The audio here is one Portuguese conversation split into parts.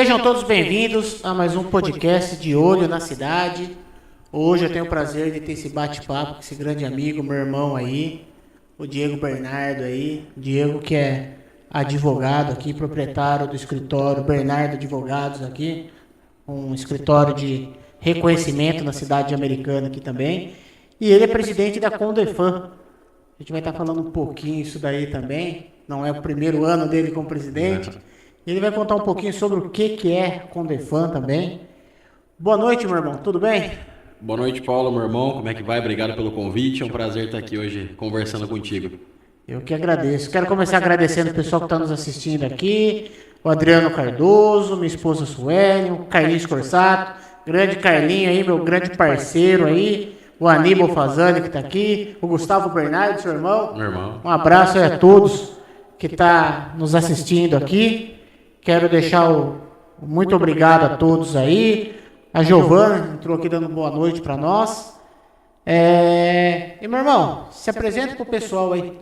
Sejam todos bem-vindos a mais um podcast de Olho na Cidade. Hoje eu tenho o prazer de ter esse bate-papo com esse grande amigo, meu irmão aí, o Diego Bernardo aí. Diego que é advogado aqui, proprietário do escritório Bernardo Advogados aqui, um escritório de reconhecimento na cidade de Americana aqui também. E ele é presidente da Condefam. A gente vai estar falando um pouquinho isso daí também. Não é o primeiro ano dele como presidente. Ele vai contar um pouquinho sobre o que é Condefam também. Boa noite, meu irmão. Tudo bem? Boa noite, Paulo, meu irmão. Como é que vai? Obrigado pelo convite. É um prazer estar aqui hoje conversando contigo. Eu que agradeço. Quero começar agradecendo o pessoal que está nos assistindo aqui. O Adriano Cardoso, minha esposa Sueli, o Carlinhos Corsato, grande Carlinho aí, meu grande parceiro aí. O Aníbal Fazani que está aqui. O Gustavo Bernardo, seu irmão. Meu irmão. Um abraço aí a todos que estão nos assistindo aqui. Quero deixar o muito obrigado a todos aí. A Giovana entrou aqui dando boa noite para nós. E meu irmão, se apresenta pro pessoal aí.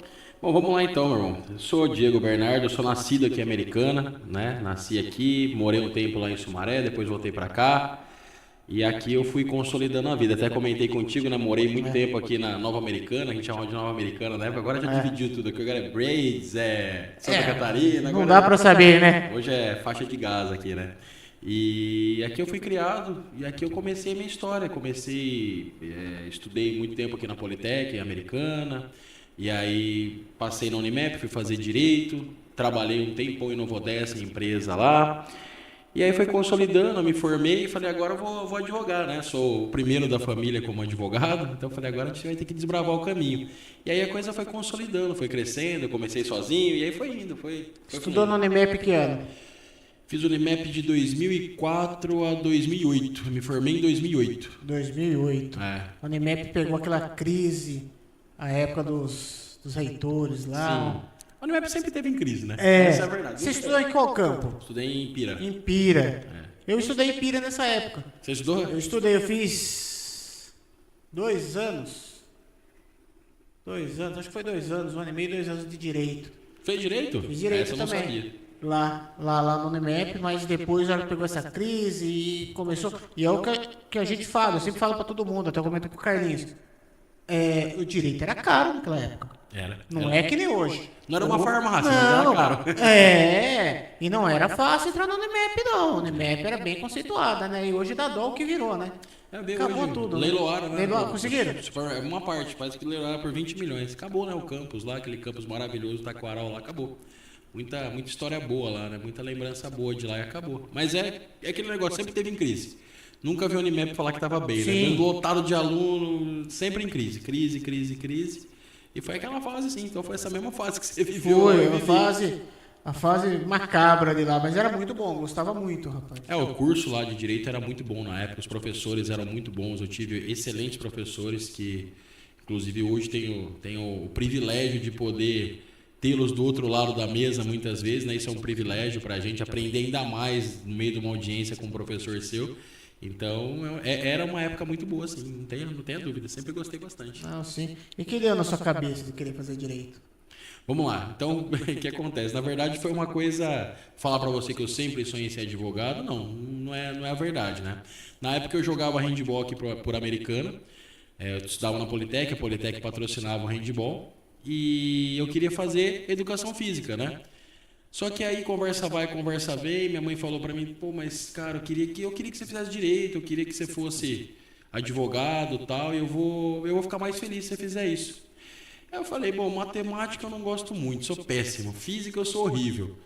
Bom, vamos lá então, meu irmão. Eu sou o Diego Bernardo, eu sou nascido aqui em Americana, né? Nasci aqui, morei um tempo lá em Sumaré, depois voltei para cá. E aqui eu fui consolidando a vida. Até comentei contigo, né? Morei muito tempo aqui na Nova Americana, a gente chamava de Nova Americana na época. Agora já dividiu tudo aqui. Agora é Braids, Santa Catarina. Não dá para saber, né? Hoje é faixa de gás aqui, né? E aqui eu fui criado e aqui eu comecei a minha história. Estudei muito tempo aqui na Politec, em Americana. E aí passei na Unimap, fui fazer Direito. Trabalhei um tempão em Nova Odessa, em empresa lá. E aí foi consolidando, eu me formei e falei, agora eu vou advogar, né? Sou o primeiro da família como advogado, então eu falei, agora a gente vai ter que desbravar o caminho. E aí a coisa foi consolidando, foi crescendo, eu comecei sozinho e aí foi indo, foi Estudou no Unimap que ano? Fiz o Unimap de 2004 a 2008, me formei em 2008. 2008. O Unimap pegou aquela crise, a época dos reitores lá. Sim. A Unimap sempre teve em crise, né? Essa é a verdade. Você estudou em qual campo? Estudei em Pira. Em Pira. Eu estudei em Pira nessa época. Você estudou? Eu estudei, eu fiz 2 anos. 2 anos, acho que foi 2 anos, 1 ano e meio, 2 anos de Direito. Fez Direito? Fiz Direito Essa eu não também. sabia. Lá no Unimap, mas depois ela pegou essa crise e começou. E é o que a gente fala, eu sempre falo pra todo mundo, até eu comento com o Carlinhos. O Direito era caro naquela época. Não é que nem hoje. Não era uma farmácia, mas era caro. E não era fácil entrar no Unimap, não. O Unimap era bem conceituada, né? E hoje dá dó o que virou, né? Acabou hoje, tudo. Leiloaram, né? Conseguiram? Uma parte, parece que leiloaram por 20 milhões. Acabou, né? O campus lá, aquele campus maravilhoso, Taquaral lá, acabou. Muita história boa lá, né? Muita lembrança boa de lá e acabou. Mas é aquele negócio, sempre teve em crise. Nunca vi o Unimap falar que estava bem, né? Vendo lotado de aluno, sempre em crise. Crise. E foi aquela fase, assim. Então foi essa mesma fase que você viveu. Foi, a fase macabra de lá, mas era muito bom, gostava muito, rapaz. O curso lá de Direito era muito bom na época, os professores eram muito bons, eu tive excelentes professores que, inclusive, hoje tenho o privilégio de poder tê-los do outro lado da mesa muitas vezes, né? Isso é um privilégio para a gente aprender ainda mais no meio de uma audiência com um professor seu. Então, era uma época muito boa, assim, não tenha dúvida, sempre gostei bastante. Não, sim. E que deu na sua cabeça de querer fazer Direito? Vamos lá, então, o que acontece? Na verdade, foi uma coisa, falar para você que eu sempre sonhei em ser advogado, não é a verdade, né? Na época eu jogava handball aqui por Americana, eu estudava na Politec, a Politec patrocinava o handball, e eu queria fazer educação física, né? Só que aí conversa vai, conversa vem, minha mãe falou pra mim, pô, mas cara, eu queria que você fizesse direito, eu queria que você fosse advogado e tal, e eu vou ficar mais feliz se você fizer isso. Aí eu falei, bom, matemática eu não gosto muito, sou péssimo, física eu sou horrível,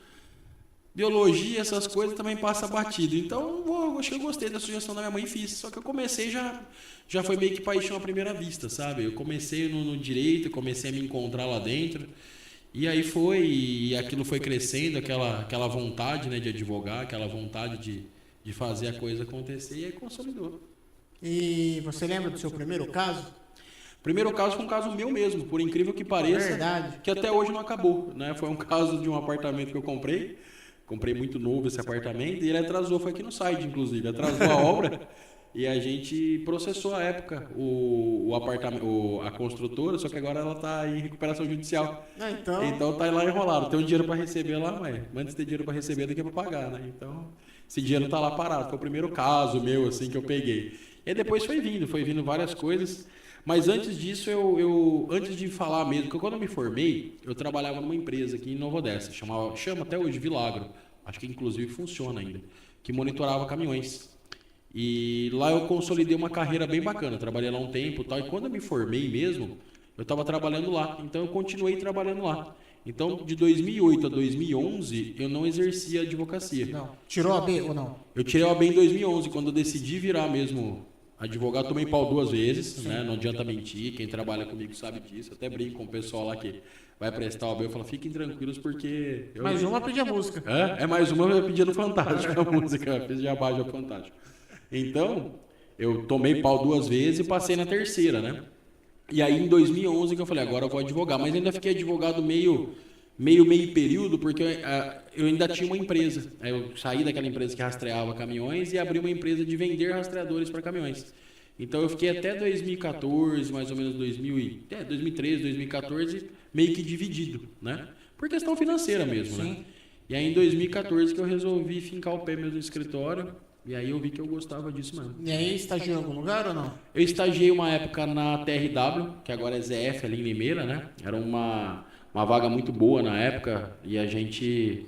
biologia, essas coisas também passa batido, então acho que eu gostei da sugestão da minha mãe e fiz, só que eu comecei já foi meio que paixão à primeira vista, sabe? Eu comecei no direito, comecei a me encontrar lá dentro. E aí e aquilo foi crescendo, aquela vontade, né, de advogar, aquela vontade de fazer a coisa acontecer, e aí consolidou. E você lembra do seu primeiro caso? Primeiro caso foi um caso meu mesmo, por incrível que pareça, Verdade. que até hoje não acabou, né? Foi um caso de um apartamento que eu comprei muito novo esse apartamento, e ele atrasou, foi aqui no site, inclusive, atrasou a obra. E a gente processou à época o apartamento, a construtora, só que agora ela está em recuperação judicial. Então tá lá enrolado. Tem um dinheiro para receber lá, mas antes de ter dinheiro para receber do que para pagar, né? Então esse dinheiro tá lá parado. Foi o primeiro caso meu, assim, que eu peguei. E aí depois foi vindo várias coisas. Mas antes disso, antes de falar mesmo, porque quando eu me formei, eu trabalhava numa empresa aqui em Nova Odessa, chama até hoje Vilagro, acho que inclusive funciona ainda, que monitorava caminhões. E lá eu consolidei uma carreira bem bacana, trabalhei lá um tempo e tal, e quando eu me formei mesmo, eu estava trabalhando lá, então eu continuei trabalhando lá. Então, de 2008 a 2011, eu não exercia advocacia. Não. Tirou a B ou não? Eu tirei a OAB em 2011, quando eu decidi virar mesmo advogado. Tomei pau 2 vezes, né? Não adianta mentir, quem trabalha comigo sabe disso. Eu até brinco com o pessoal lá que vai prestar a OAB, eu falo, fiquem tranquilos porque... Mais uma pedir a música. É mais uma eu pedi no Fantástico a música, fiz de abaixo ao Fantástico. Então, eu tomei pau 2 vezes e passei na terceira, né? E aí em 2011 que eu falei, agora eu vou advogar, mas ainda fiquei advogado meio período, porque eu ainda tinha uma empresa. Aí eu saí daquela empresa que rastreava caminhões e abri uma empresa de vender rastreadores para caminhões. Então eu fiquei até 2014, mais ou menos 2013, 2014, meio que dividido, né? Por questão financeira mesmo, né? E aí em 2014 que eu resolvi fincar o pé mesmo no escritório. E aí eu vi que eu gostava disso mesmo. E aí, estagiou em algum lugar ou não? Eu estagiei uma época na TRW, que agora é ZF, ali em Limeira, né? Era uma vaga muito boa na época e a gente...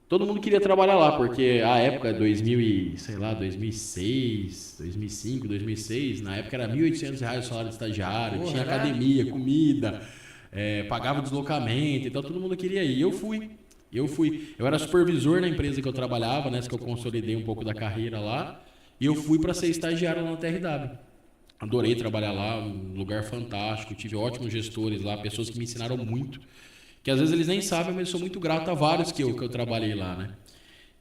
Todo mundo queria trabalhar lá, porque a época, 2006, 2005, 2006, na época era R$1.800 o salário de estagiário, tinha academia, comida, pagava deslocamento, então todo mundo queria ir. Eu era supervisor na empresa que eu trabalhava, né, que eu consolidei um pouco da carreira lá, e eu fui para ser estagiário lá na TRW. Adorei trabalhar lá, um lugar fantástico, tive ótimos gestores lá, pessoas que me ensinaram muito, que às vezes eles nem sabem, mas eu sou muito grato a vários que eu trabalhei lá, né.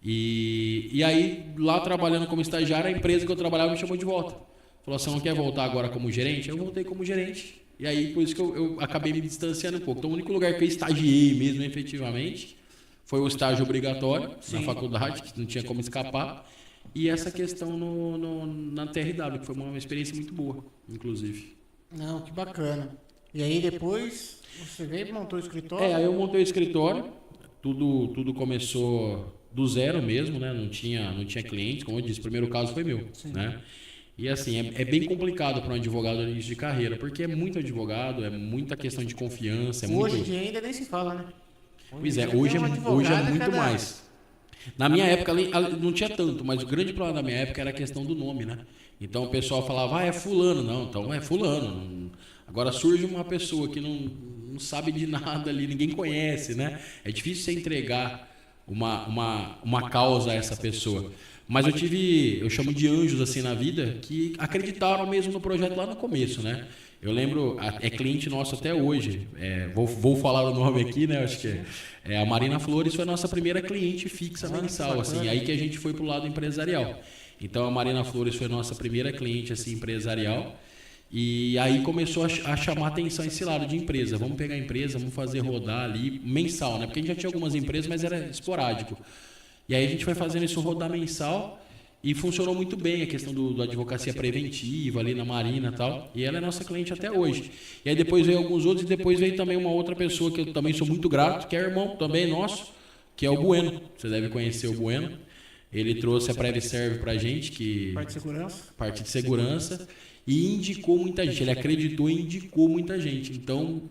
E aí, lá trabalhando como estagiário, a empresa que eu trabalhava me chamou de volta. Falou, você não quer voltar agora como gerente? Eu voltei como gerente. E aí, por isso que eu acabei me distanciando um pouco. Então, o único lugar que eu estagiei mesmo, efetivamente, foi o estágio obrigatório na faculdade, que não tinha como escapar. E essa questão na TRW, que foi uma experiência muito boa, inclusive. Não, que bacana. E aí depois você veio e montou o escritório? Aí eu montei o escritório, tudo começou do zero mesmo, né? Não tinha cliente, como eu disse, o primeiro caso foi meu, né? E assim, é bem complicado para um advogado no início de carreira, porque é muito advogado, é muita questão de confiança. Hoje em dia ainda nem se fala, né? Pois é, hoje é muito mais. Na minha época não tinha tanto, mas o grande problema da minha época era a questão do nome, né? Então o pessoal falava, é fulano. Não, então é fulano. Agora surge uma pessoa que não sabe de nada ali, ninguém conhece, né? É difícil você entregar uma causa a essa pessoa. Mas eu chamo de anjos assim na vida, que acreditaram mesmo no projeto lá no começo, né? Eu lembro, é cliente nosso até hoje, vou falar o nome aqui, né? Acho que a Marina Flores foi a nossa primeira cliente fixa mensal, assim, aí que a gente foi pro lado empresarial. Então a Marina Flores foi a nossa primeira cliente assim, empresarial, e aí começou a chamar atenção esse lado de empresa. Vamos pegar a empresa, vamos fazer rodar ali mensal, né? Porque a gente já tinha algumas empresas, mas era esporádico. E aí a gente foi fazendo isso rodar mensal. E funcionou muito bem a questão da advocacia preventiva ali na Marina e tal. E ela é nossa cliente até hoje. E aí depois veio alguns outros e depois veio também uma outra pessoa que eu também sou muito grato, que é irmão também nosso, que é o Bueno. Você deve conhecer o Bueno. Ele trouxe a PreviServe pra gente, que... Parte de segurança. E indicou muita gente. Ele acreditou e indicou muita gente. Então,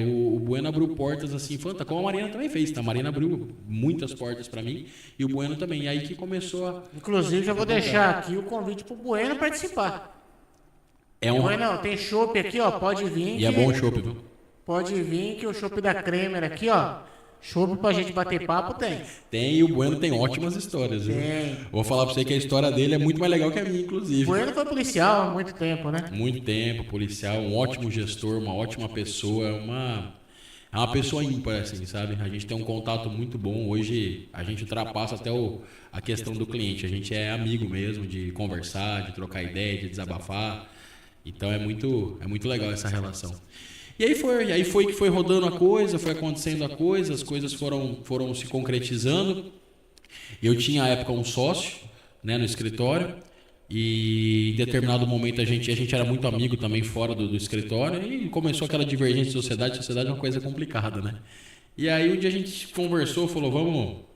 o Bueno abriu portas assim, fantásticas, como a Marina também fez. Tá? A Marina abriu muitas portas para mim e o Bueno também. E aí que começou a... Inclusive, já vou deixar aqui o convite pro Bueno participar. Bueno, tem chopp aqui, ó, pode vir. E é bom o chopp, viu? Pode vir que o chopp da Cremer aqui, ó. Chopp pra gente bater papo tem. Tem, e o Bueno tem ótimas histórias, viu? Vou falar pra você que a história dele é muito mais legal que a minha, inclusive. O Bueno foi policial há muito tempo, né? Muito tempo, policial, um ótimo gestor, uma ótima pessoa, é uma pessoa ímpar, assim, sabe? A gente tem um contato muito bom. Hoje a gente ultrapassa até a questão do cliente. A gente é amigo mesmo, de conversar, de trocar ideia, de desabafar. Então é muito legal essa relação. E aí foi que foi rodando a coisa, foi acontecendo a coisa, as coisas foram se concretizando. Eu tinha à época um sócio, né, no escritório, e em determinado momento a gente era muito amigo também fora do escritório, e começou aquela divergência de sociedade. Sociedade é uma coisa complicada, né? E aí um dia a gente conversou, falou,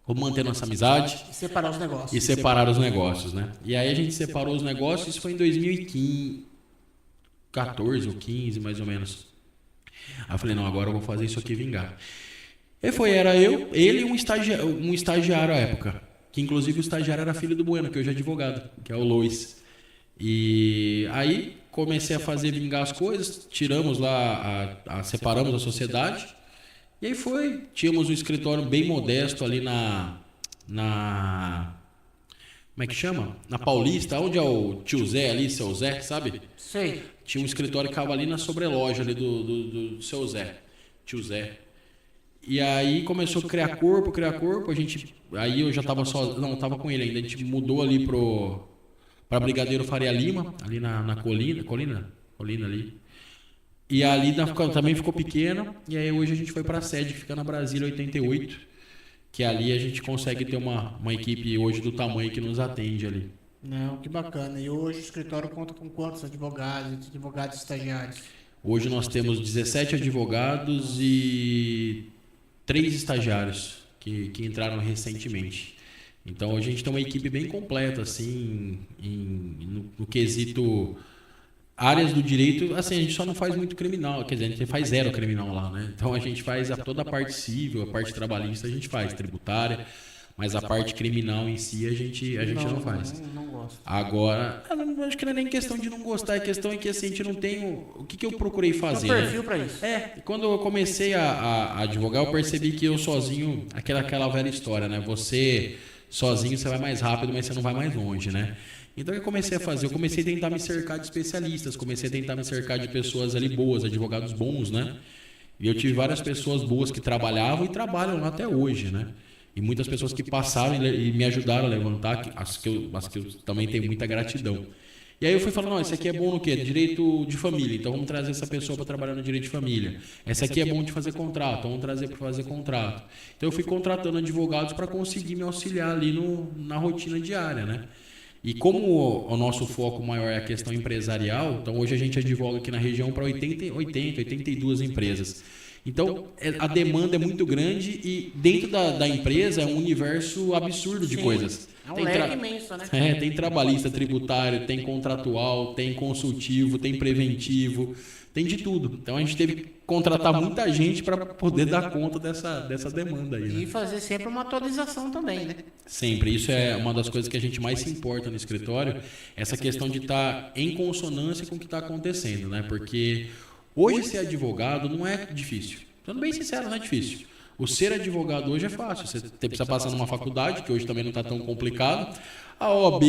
como manter nossa amizade. E separar os negócios. E separar os negócios, né? E aí a gente separou os negócios, isso foi em 2014 ou 15, mais ou menos. Aí eu falei, não, agora eu vou fazer isso aqui vingar. Era ele e um estagiário à época. Que inclusive o estagiário era filho do Bueno, que hoje é advogado, que é o Lois. E aí comecei a fazer vingar as coisas, tiramos lá, separamos a sociedade. E aí tínhamos um escritório bem modesto ali como é que chama? Na Paulista, onde é o tio Zé ali, seu Zé, sabe? Sei. Tinha um escritório que ficava ali na sobreloja ali do seu Zé, tio Zé. E aí começou a criar corpo, aí eu já tava tava com ele ainda, a gente mudou ali pra Brigadeiro Faria Lima, ali na colina ali. E ali também ficou pequena, e aí hoje a gente foi pra sede, que fica na Brasília 88, que ali a gente consegue ter uma equipe hoje do tamanho que nos atende ali. Não, que bacana. E hoje o escritório conta com quantos advogados estagiários? Hoje nós temos 17 advogados e 3 estagiários que entraram recentemente. Então hoje a gente tem uma equipe bem completa, assim, no quesito áreas do direito. Assim, a gente só não faz muito criminal, quer dizer, a gente faz zero criminal lá, né? Então a gente faz toda a parte civil, a parte trabalhista a gente faz, tributária, mas a parte criminal em si a gente não faz. Não gosto. Agora, eu acho que não é nem questão de não gostar, a questão é que assim, a gente não tem o que eu procurei fazer. Tem um perfil para isso. Quando eu comecei a advogar, eu percebi que eu sozinho, aquela velha história, né? Você sozinho você vai mais rápido, mas você não vai mais longe, né? Então o que eu comecei a fazer? Eu comecei a tentar me cercar de especialistas, comecei a tentar me cercar de pessoas ali boas, advogados bons, né? E eu tive várias pessoas boas que trabalhavam e trabalham lá até hoje, né? E muitas pessoas que passaram e me ajudaram a levantar, as que eu também tenho muita gratidão. E aí eu fui falando, não, esse aqui é bom no quê? Direito de família, então vamos trazer essa pessoa para trabalhar no direito de família. Essa aqui é bom de fazer contrato, então vamos trazer para fazer contrato. Então eu fui contratando advogados para conseguir me auxiliar ali na rotina diária, né? E como o nosso foco maior é a questão empresarial, então hoje a gente advoga aqui na região para 82 empresas. Então, a demanda é muito grande e dentro da empresa é um universo absurdo de coisas. É um leque imenso, né? Tem trabalhista, tributário, tem contratual, tem consultivo, tem preventivo, tem de tudo. Então, a gente teve que contratar muita gente para poder dar conta dessa demanda aí, né? E fazer sempre uma atualização também, né? Sempre. Isso é uma das coisas que a gente mais se importa no escritório, essa questão de estar em consonância com o que está acontecendo, né? Porque hoje ser advogado não é difícil. Sendo bem sincero, não é difícil. O ser advogado hoje é fácil. Você precisa passar numa faculdade, que hoje também não está tão complicado. A OAB,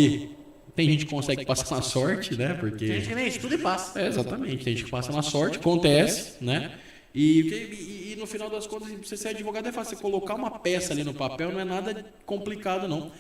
tem gente que consegue passar na sorte, né? Porque tem gente que nem estuda e passa. Exatamente. Tem gente que passa na sorte, acontece, né? E no final das contas, você ser advogado é fácil. Você colocar uma peça ali no papel não é nada complicado, não.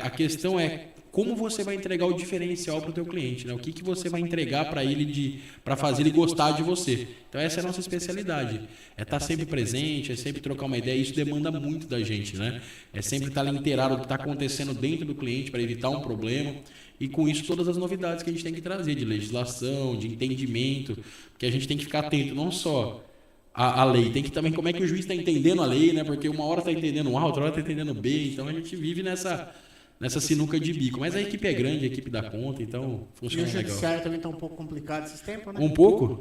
A questão é como você vai entregar o diferencial para o teu cliente, né? O que você vai entregar para ele para fazer ele gostar de você. Então essa é a nossa especialidade. É estar sempre presente, é sempre trocar uma ideia. Isso demanda muito da gente, né? É sempre estar inteirado do que está acontecendo dentro do cliente para evitar um problema. E com isso todas as novidades que a gente tem que trazer de legislação, de entendimento, porque a gente tem que ficar atento não só a lei, tem que também como é que o juiz está entendendo a lei, né? Porque uma hora está entendendo A, outra hora está entendendo B. Então a gente vive nessa sinuca de bico. Mas a equipe é grande, a equipe dá conta, então funciona legal. E o judiciário também está um pouco complicado esses tempos, né? Um pouco?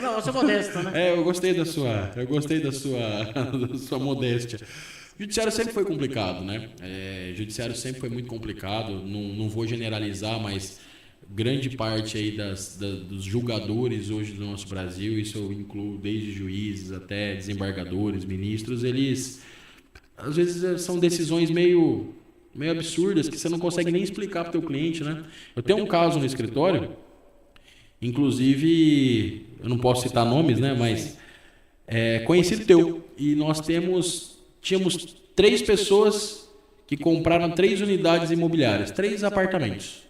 Não, você é modesto, né? Eu gostei da sua modéstia. O judiciário sempre foi complicado, né? O judiciário sempre foi muito complicado. Não vou generalizar, mas grande parte aí dos julgadores hoje do nosso Brasil, isso eu incluo desde juízes até desembargadores, ministros, eles às vezes são decisões meio absurdas que você não consegue nem explicar para o teu cliente, né? Eu tenho um caso no escritório, inclusive, eu não posso citar nomes, né? Mas conhecido teu. E nós tínhamos 3 pessoas que compraram 3 unidades imobiliárias, 3 apartamentos.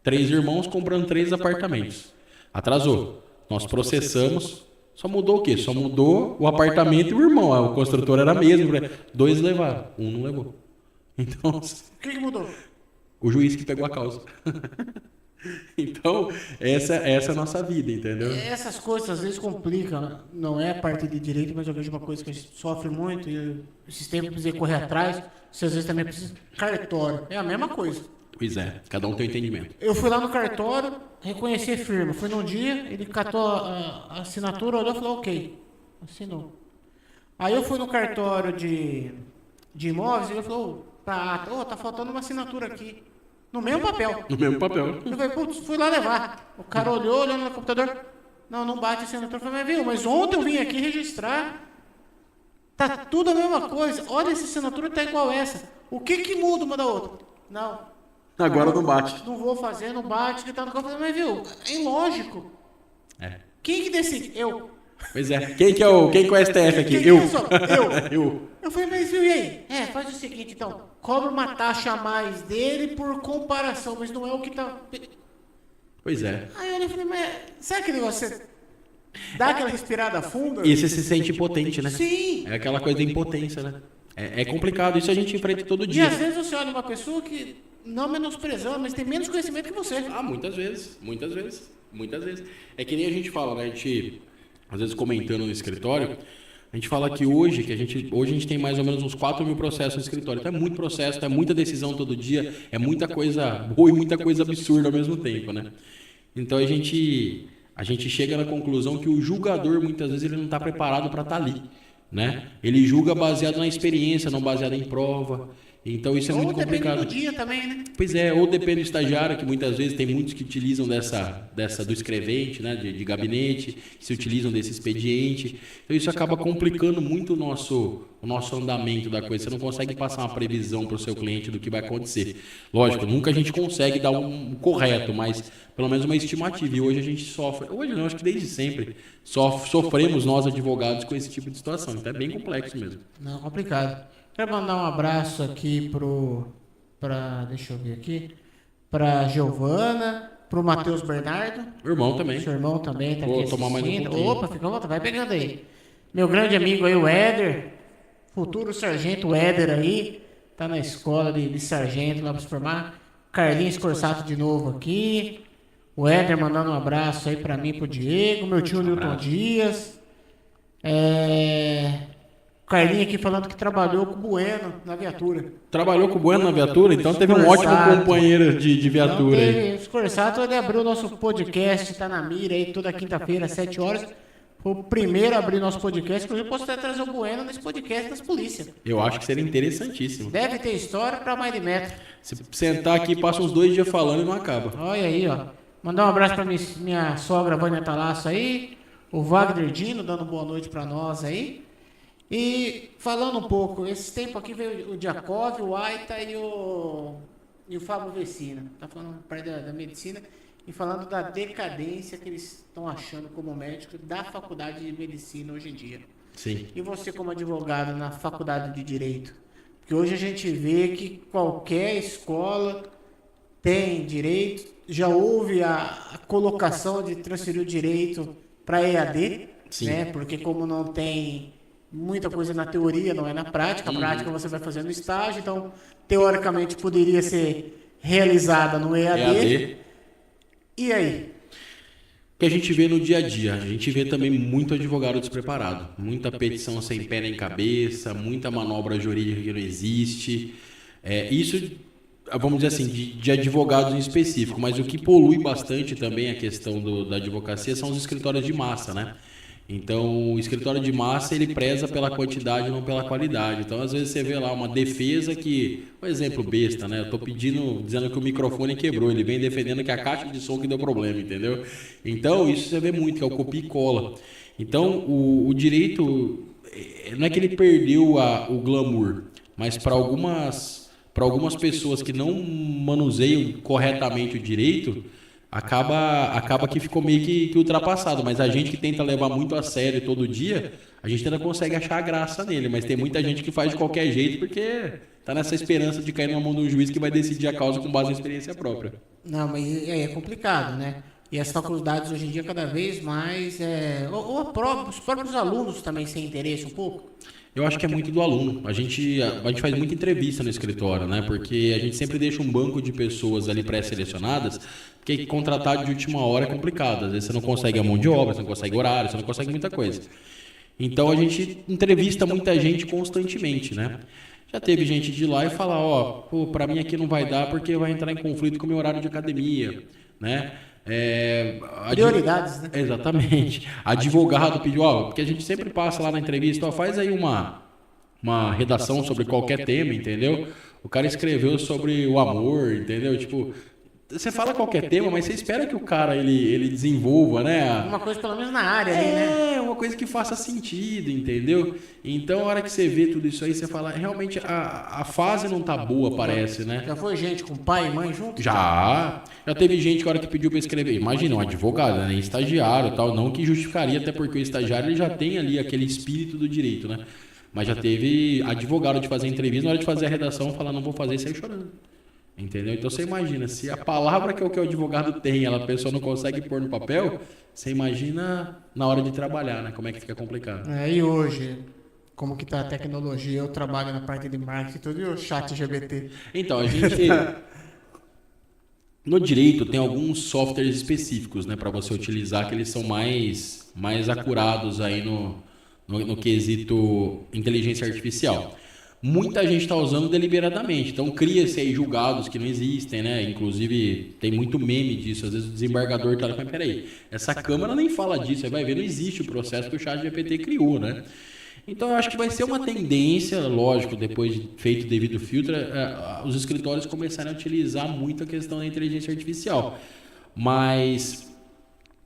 3 irmãos comprando 3 apartamentos. Atrasou. Nós processamos. Só mudou o quê? Só mudou o apartamento e o irmão. O construtor era mesmo. 2 levaram. 1 não levou. Então, o que mudou? O juiz que pegou a causa. Então, essa é a nossa vida, entendeu? Essas coisas às vezes complicam, né? Não é a parte de direito, mas eu vejo uma coisa que a gente sofre muito e esses tempos eu precisei correr atrás, você às vezes também precisa. Cartório, é a mesma coisa. Pois é, cada um tem um entendimento. Eu fui lá no cartório, reconheci a firma. Fui num dia, ele catou a assinatura, olhou e falou, ok, assinou. Aí eu fui no cartório de imóveis e ele falou, tá faltando uma assinatura aqui. No mesmo papel. No mesmo papel. Eu falei, putz, fui lá levar. O cara olhou no computador. Não bate a assinatura. Eu falei, mas viu, mas ontem eu vim aqui registrar. Tá tudo a mesma coisa. Olha, essa assinatura tá igual essa. O que muda uma da outra? Não. Agora não bate. Não vou fazer, não bate, que tá no computador. Mas viu, é ilógico. É. Quem que decide? Eu. Pois é. Quem que é o STF aqui? Quem Eu. que sou? Eu. Eu falei, mas viu, e aí? Faz o seguinte, então. Cobra uma taxa a mais dele por comparação, mas não é o que tá... Pois é. Aí eu olhei e falei, mas sabe aquele negócio? Você dá aquela respirada funda? E você se sente impotente, né? Sim. É aquela coisa da impotência, né? É complicado. Isso a gente enfrenta todo E dia. às vezes você olha uma pessoa que, não menosprezando, mas tem menos conhecimento que você. Ah, muitas vezes. É que nem a gente fala, né? A gente, às vezes comentando no escritório, a gente fala que hoje a gente tem mais ou menos uns 4 mil processos no escritório. Então é muito processo, é muita decisão todo dia, é muita coisa boa e muita coisa absurda ao mesmo tempo, né? Então a gente chega na conclusão que o julgador, muitas vezes, ele não está preparado para estar ali, né? Ele julga baseado na experiência, não baseado em prova. Então isso é muito complicado. Ou depende do dia também, né? Pois é, ou depende do estagiário, que muitas vezes tem muitos que utilizam do escrevente, né, de gabinete, que se utilizam desse expediente. Então isso acaba complicando muito o nosso andamento da coisa. Você não consegue passar uma previsão para o seu cliente do que vai acontecer. Lógico, nunca a gente consegue dar um correto, mas pelo menos uma estimativa. E hoje a gente sofre, hoje não, acho que desde sempre, sofremos nós advogados com esse tipo de situação. Então é bem complexo mesmo. Não, complicado. Quero mandar um abraço aqui deixa eu ver aqui, pra Giovana, pro Matheus Bernardo. Meu irmão também. Seu irmão também tá aqui Vou tomar mais um assistindo. pouquinho. Opa, fica à vontade, vai pegando aí. Meu grande amigo aí, o Éder, futuro sargento Éder aí, tá na escola de sargento lá pra se formar. Carlinhos Corsato de novo aqui. O Éder mandando um abraço aí pra mim, pro Diego, meu tio Newton Dias. Carlinhos aqui falando que trabalhou com o Bueno na viatura. Trabalhou com o Bueno na viatura, então teve um ótimo companheiro de viatura aí. O Corsato, ele abriu o nosso podcast, tá na mira aí toda quinta-feira, às 7 horas. Foi o primeiro a abrir nosso podcast, inclusive posso até trazer o Bueno nesse podcast das polícias. Eu acho que seria interessantíssimo. Deve ter história pra mais de metro. Se sentar aqui, passa uns 2 dias falando e não acaba. Olha aí, ó. Mandar um abraço pra minha sogra Vânia Talasso aí, o Wagner Dino dando boa noite pra nós aí. E falando um pouco, esse tempo aqui veio o Diakov, o Aita e o Fábio Vecina. Tá falando parte da medicina e falando da decadência que eles estão achando como médico da faculdade de medicina hoje em dia. Sim. E você como advogado na faculdade de direito? Porque hoje a gente vê que qualquer escola tem direito, já houve a colocação de transferir o direito para EAD, né? Porque como não tem muita coisa na teoria, não é na prática. A prática você vai fazer no estágio, então teoricamente poderia ser realizada no EAD. E aí? O que a gente vê no dia a dia, a gente vê também muito advogado despreparado, muita petição sem pé nem cabeça, muita manobra jurídica que não existe. Isso, vamos dizer assim, de advogados em específico, mas o que polui bastante também a questão da advocacia são os escritórios de massa, né? Então, o escritório de massa, ele preza pela quantidade, não pela qualidade. Então, às vezes você vê lá uma defesa que, um exemplo besta, né? Eu tô dizendo que o microfone quebrou, ele vem defendendo que a caixa de som que deu problema, entendeu? Então, isso você vê muito, que é o copia e cola. Então, o direito, não é que ele perdeu o glamour, mas para algumas pessoas que não manuseiam corretamente o direito, acaba que ficou meio que ultrapassado, mas a gente que tenta levar muito a sério todo dia, a gente ainda consegue achar a graça nele, mas tem muita gente que faz de qualquer jeito porque tá nessa esperança de cair na mão de um juiz que vai decidir a causa com base na experiência própria. Não, mas é complicado, né? E as faculdades hoje em dia cada vez mais, os próprios alunos também sem interesse um pouco. Eu acho que é muito do aluno. A gente faz muita entrevista no escritório, né? Porque a gente sempre deixa um banco de pessoas ali pré-selecionadas, porque contratar de última hora é complicado. Às vezes você não consegue a mão de obra, você não consegue horário, você não consegue muita coisa. Então a gente entrevista muita gente constantemente, né? Já teve gente de ir lá e falar, ó, pô, pra mim aqui não vai dar porque vai entrar em conflito com o meu horário de academia, né? Prioridades, né? Exatamente. Advogado pediu, ó, porque a gente sempre passa lá na entrevista, ó, faz aí uma redação sobre qualquer tema, entendeu? O cara escreveu sobre o amor, entendeu? Tipo, você fala qualquer tema, mas você espera que o cara ele desenvolva, né? Alguma coisa pelo menos na área ali, né? É, uma coisa que faça sentido, entendeu? Então, a hora que você vê tudo isso aí, você fala, realmente a fase não tá boa, parece, né? Já foi gente com pai e mãe junto? Já teve gente que a hora que pediu para escrever, imagina, um advogado, né, estagiário e tal, não que justificaria, até porque o estagiário ele já tem ali aquele espírito do direito, né? Mas já teve advogado de fazer entrevista, na hora de fazer a redação, falar, não vou fazer, e sair chorando. Entendeu? Então você imagina, se a palavra que o advogado tem, a pessoa não consegue pôr no papel, você imagina na hora de trabalhar, né? Como é que fica complicado. E hoje, como que tá a tecnologia? Eu trabalho na parte de marketing e tudo, e o chat GBT. Então, a gente... No direito tem alguns softwares específicos, né, para você utilizar, que eles são mais acurados aí no quesito inteligência artificial. Muita gente está usando deliberadamente, então cria-se aí julgados que não existem, né? Inclusive tem muito meme disso, às vezes o desembargador está lá e fala, peraí, essa Câmara nem fala disso, aí vai ver, não existe o processo que o ChatGPT criou, né? Então eu acho que vai ser uma tendência, lógico, depois de feito o devido filtro, os escritórios começarem a utilizar muito a questão da inteligência artificial. Mas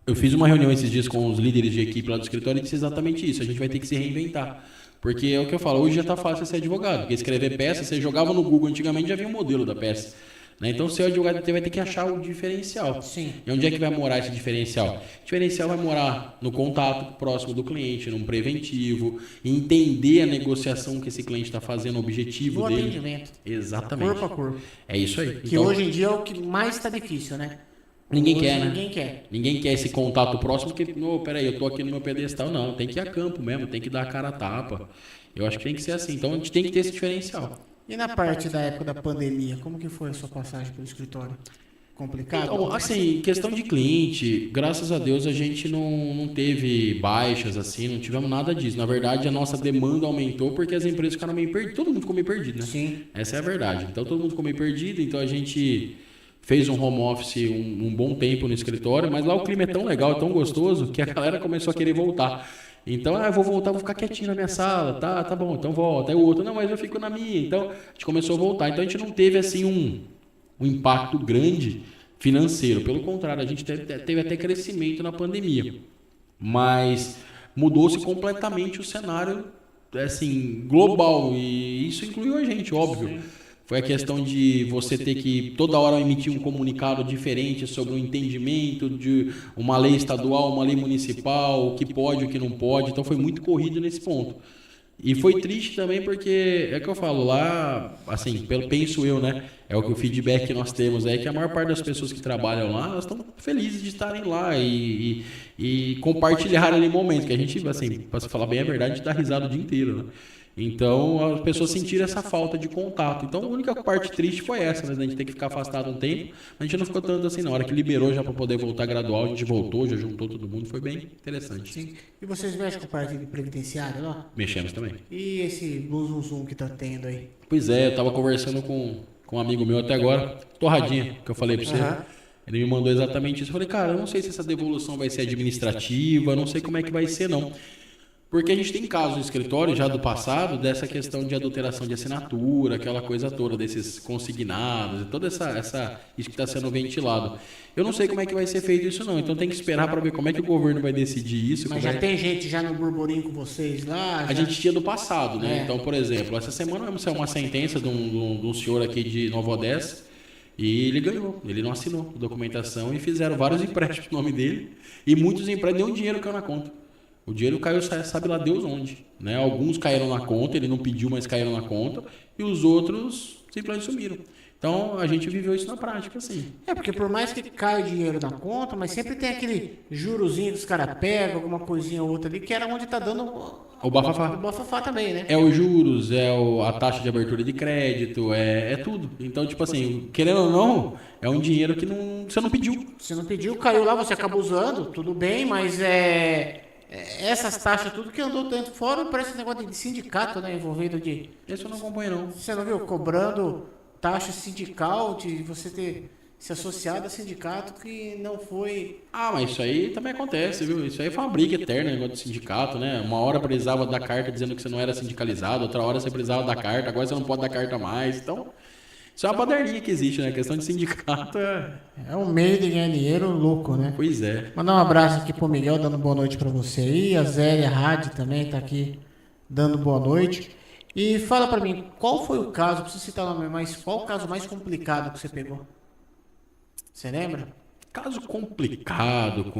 eu fiz uma reunião esses dias com os líderes de equipe lá do escritório e disse exatamente isso, a gente vai ter que se reinventar. Porque é o que eu falo, hoje já está fácil ser advogado, porque escrever peça, você jogava no Google antigamente, já vinha o modelo da peça. Né? Então, ser advogado vai ter que achar o diferencial. Sim. E onde é que vai morar esse diferencial? O diferencial vai morar no contato próximo do cliente, num preventivo, entender a negociação que esse cliente está fazendo, o objetivo No dele. atendimento. Exatamente. Corpo a corpo. É isso aí. Que hoje em dia é o que mais está difícil, né? Ninguém Hoje quer, né? Ninguém quer. Ninguém quer esse contato próximo, porque, não, peraí, eu tô aqui no meu pedestal. Não, tem que ir a campo mesmo, tem que dar a cara a tapa. Eu acho que tem que ser assim. Então, a gente tem que ter esse diferencial. E na parte da época da pandemia, como que foi a sua passagem pelo escritório? Complicado? Então, assim, questão de cliente, graças a Deus a gente não teve baixas, assim, não tivemos nada disso. Na verdade, a nossa demanda aumentou porque as empresas ficaram meio perdidas. Todo mundo ficou meio perdido, né? Sim. Essa é a verdade. Então, todo mundo ficou meio perdido, então a gente fez um home office um bom tempo no escritório, mas lá o clima é tão legal, tão gostoso, que a galera começou a querer voltar. Então, eu vou voltar, vou ficar quietinho na minha sala, tá bom, então volta. Aí o outro, não, mas eu fico na minha. Então, a gente começou a voltar. Então, a gente não teve, assim, um impacto grande financeiro. Pelo contrário, a gente teve até crescimento na pandemia. Mas mudou-se completamente o cenário, assim, global. E isso incluiu a gente, óbvio. Sim. Foi a questão de você ter que toda hora emitir um comunicado diferente sobre o entendimento de uma lei estadual, uma lei municipal, o que pode, o que não pode. Então foi muito corrido nesse ponto. E foi triste também porque, é que eu falo, lá, assim, penso eu, né? É o feedback que nós temos aí, que a maior parte das pessoas que trabalham lá, elas estão felizes de estarem lá e compartilhar ali momentos, que a gente, assim, para falar bem a verdade, a gente dá risada o dia inteiro, né? Então, as pessoas sentiram essa falta de contato. Então, a única parte triste foi essa, né? A gente ter que ficar afastado um tempo. A gente não ficou tanto assim, na hora que liberou já para poder voltar gradual, a gente voltou, já juntou todo mundo. Foi bem interessante. Sim. E vocês mexem com parte de previdenciário lá? Mexemos também. E esse Blue Zoom que tá tendo aí? Pois é, eu tava conversando com um amigo meu até agora, Torradinha, que eu falei para você. Ele me mandou exatamente isso. Eu falei, cara, eu não sei se essa devolução vai ser administrativa, não sei como é que vai ser, não. Porque a gente tem casos no escritório já do passado dessa questão de adulteração de assinatura, aquela coisa toda desses consignados e toda isso que está sendo ventilado. Eu não sei como é que vai ser feito isso não, então tem que esperar para ver como é que o governo vai decidir isso. Mas já tem gente já no burburinho com vocês lá? A gente tinha do passado, né? Então, por exemplo, essa semana vamos sair uma sentença de um senhor aqui de Nova Odessa e ele ganhou, ele não assinou a documentação e fizeram vários empréstimos no nome dele e muitos empréstimos, nenhum dinheiro caiu na conta. O dinheiro caiu, sabe lá Deus onde, né? Alguns caíram na conta, ele não pediu, mas caíram na conta, e os outros simplesmente sumiram. Então, a gente viveu isso na prática, assim. Porque por mais que caia o dinheiro na conta, mas sempre tem aquele jurozinho que os caras pegam, alguma coisinha ou outra ali, que era onde tá dando O bafafá. o bafafá também, né? É os juros, a taxa de abertura de crédito, é tudo. Então, tipo assim, querendo ou não, é um dinheiro que você não pediu. Você não pediu, caiu lá, você acabou usando, tudo bem, mas essas taxas, tudo que andou tanto fora, parece esse negócio de sindicato, né? Envolvido de. Esse eu não acompanho, não. Você não viu? Cobrando taxa sindical, de você ter se associado a sindicato que não foi. Ah, mas isso aí também acontece, viu? Isso aí foi uma briga eterna, negócio de sindicato, né? Uma hora precisava dar carta dizendo que você não era sindicalizado, outra hora você precisava dar carta, agora você não pode dar carta mais. Então, isso é uma baderninha que existe, né? A questão de sindicato É um meio de ganhar dinheiro louco, né? Pois é. Mandar um abraço aqui pro Miguel, dando boa noite pra você aí. A Zélia Rádio também tá aqui dando boa noite. E fala pra mim, qual foi o caso, preciso citar o nome, mas qual o caso mais complicado que você pegou? Você lembra? Caso complicado,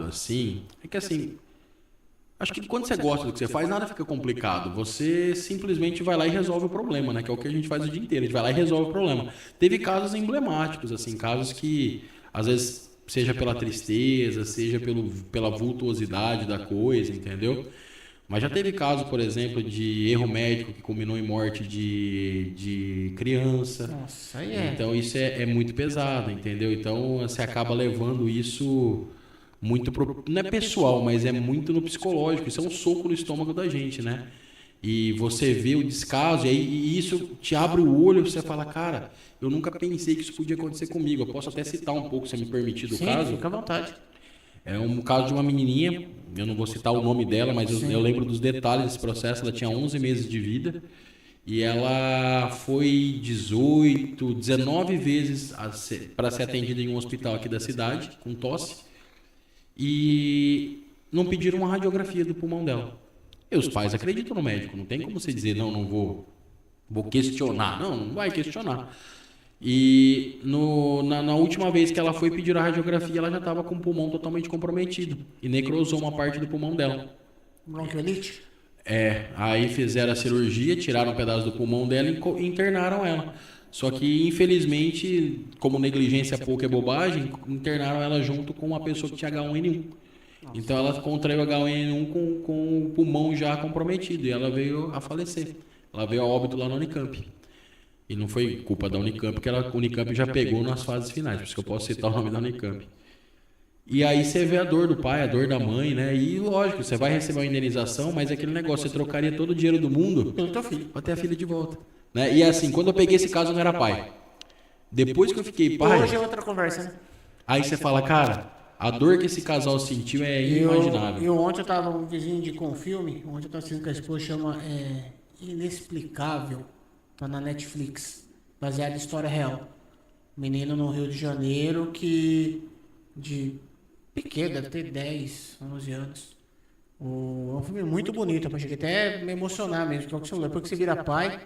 assim, é que assim, acho que quando você gosta do que você faz, nada fica complicado. Você simplesmente vai lá e resolve o problema, né? Que é o que a gente faz o dia inteiro. A gente vai lá e resolve o problema. Teve casos emblemáticos, assim, casos que, às vezes, seja pela tristeza, seja pela vultuosidade da coisa, entendeu? Mas já teve caso, por exemplo, de erro médico que culminou em morte de criança. Nossa, aí é. Então isso é muito pesado, entendeu? Então você acaba levando isso muito não é pessoal, mas é muito no psicológico. Isso é um soco no estômago da gente, né? E você vê o descaso e isso te abre o olho, você fala, cara, eu nunca pensei que isso podia acontecer comigo. Eu posso até citar um pouco, se me permitir, do Sim, caso. fica à vontade. É um caso de uma menininha, eu não vou citar o nome dela, mas eu lembro dos detalhes desse processo. Ela tinha 11 meses de vida e ela foi 18, 19 vezes para ser atendida em um hospital aqui da cidade, com tosse, e não pediram uma radiografia do pulmão dela. E os pais acreditam no médico, não tem como você dizer, não vou questionar. Não vai questionar. E na última vez que ela foi pedir a radiografia, ela já estava com o pulmão totalmente comprometido e necrosou uma parte do pulmão dela. Bronquiolite? Aí fizeram a cirurgia, tiraram um pedaço do pulmão dela e internaram ela. Só que, infelizmente, como negligência pouca é bobagem, internaram ela junto com uma pessoa que tinha H1N1. Então ela contraiu H1N1 com o pulmão já comprometido e ela veio a falecer. Ela veio a óbito lá na Unicamp. E não foi culpa da Unicamp, porque a Unicamp já pegou nas fases finais, por isso que eu posso citar o nome da Unicamp. E aí você vê a dor do pai, a dor da mãe, né? E lógico, você vai receber uma indenização, mas é aquele negócio, você trocaria todo o dinheiro do mundo Pelo teu filho. pra ter a filha de volta. Né? E assim, quando eu peguei esse caso, eu não era pai. Depois que eu fiquei pai, Hoje é outra conversa, né? aí você fala, cara, a dor que esse casal sentiu é inimaginável. Ontem eu tava um vizinho indicou um filme, ontem eu tava assistindo com a esposa, chama Inexplicável, tá na Netflix, baseado em história real. Menino no Rio de Janeiro de pequeno, deve ter 10, 11 anos. É um filme muito bonito, eu cheguei até a me emocionar mesmo, que é o que você falou. Depois que você vira pai,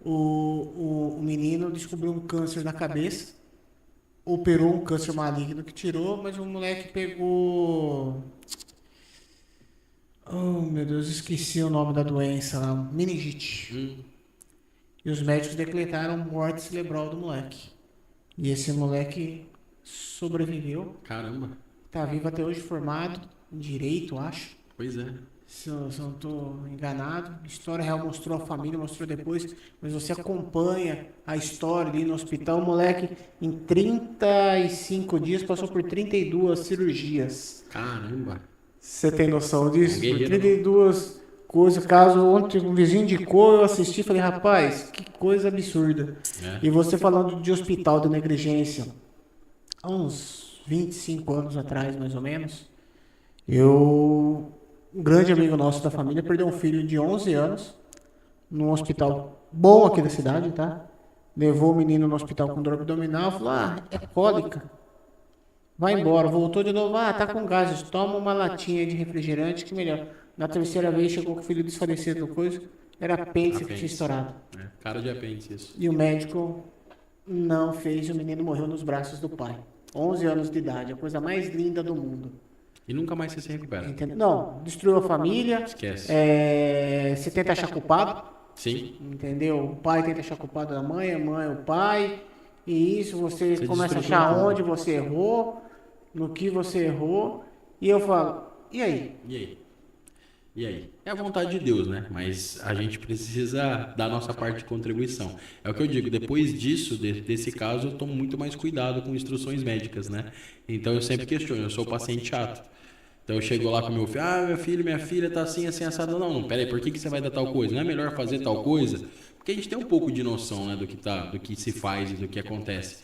o menino descobriu um câncer na cabeça, operou um câncer maligno que tirou, mas o moleque pegou... Oh, meu Deus, esqueci o nome da doença lá, meningite. E os médicos decretaram morte cerebral do moleque. E esse moleque sobreviveu. Caramba, Tá vivo até hoje, formado em direito, acho. pois é. Se eu não estou enganado. A história real mostrou a família, mostrou depois. Mas você acompanha a história ali no hospital. O moleque, em 35 dias, passou por 32 cirurgias. Caramba. Você tem noção disso? Por Guerreiro, 32 coisas. Caso ontem um vizinho indicou, eu assisti e falei, rapaz, que coisa absurda. E você falando de hospital de negligência. Há uns 25 anos atrás, mais ou menos, um grande amigo nosso da família perdeu um filho de 11 anos num hospital bom aqui da cidade, tá? Levou o menino no hospital com dor abdominal, falou, é cólica. Vai embora, voltou de novo, tá com gases, toma uma latinha de refrigerante que melhor. Na terceira vez chegou com o filho desfalecido, coisa, era apêndice que tinha estourado. Cara de apêndice, isso. E o médico não fez, o menino morreu nos braços do pai. 11 anos de idade, a coisa mais linda do mundo. E nunca mais você se recupera. Entendeu? Não, destruiu a família. Esquece. Você tenta achar culpado, Sim. Entendeu? O pai tenta achar culpado da mãe, a mãe o pai. E isso você começa a destruiu achar tudo. onde você errou, no que você errou. E eu falo, e aí? E aí? E aí? É a vontade de Deus, né? Mas a gente precisa dar a nossa parte de contribuição. É o que eu digo, depois disso, desse caso, eu tomo muito mais cuidado com instruções médicas, né? Então eu sempre questiono, eu sou o paciente chato. Então eu chego lá com meu filho, meu filho, minha filha tá assim, assim, assado. Não, não, peraí, por que você vai dar tal coisa? Não é melhor fazer tal coisa? Porque a gente tem um pouco de noção, né, do que se faz e do que acontece.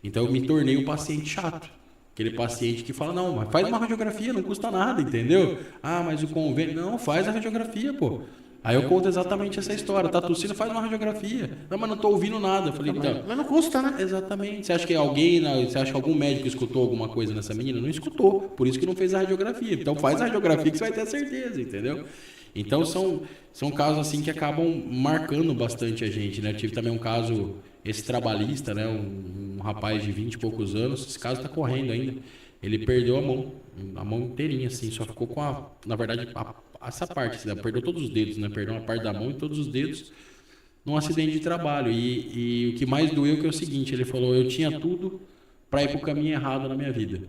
Então eu me tornei um paciente chato. Aquele paciente que fala, não, mas faz uma radiografia, não custa nada, entendeu? Ah, mas o convênio, não, faz a radiografia, pô. Aí eu conto exatamente essa história, tá tossindo, faz uma radiografia. Não, mas não tô ouvindo nada. Eu falei, então, Mas não custa, né? exatamente. Você acha que você acha que algum médico escutou alguma coisa nessa menina? Não escutou, por isso que não fez a radiografia. Então faz a radiografia que você vai ter certeza, entendeu? Então são casos assim que acabam marcando bastante a gente, né? Eu tive também um caso, esse trabalhista, né? Um rapaz de 20 e poucos anos, esse caso está correndo ainda. Ele perdeu a mão inteirinha, assim, só ficou com na verdade, essa parte, assim, perdeu todos os dedos, né? Perdeu uma parte da mão e todos os dedos num acidente de trabalho. E o que mais doeu que é o seguinte, ele falou, eu tinha tudo para ir para o caminho errado na minha vida.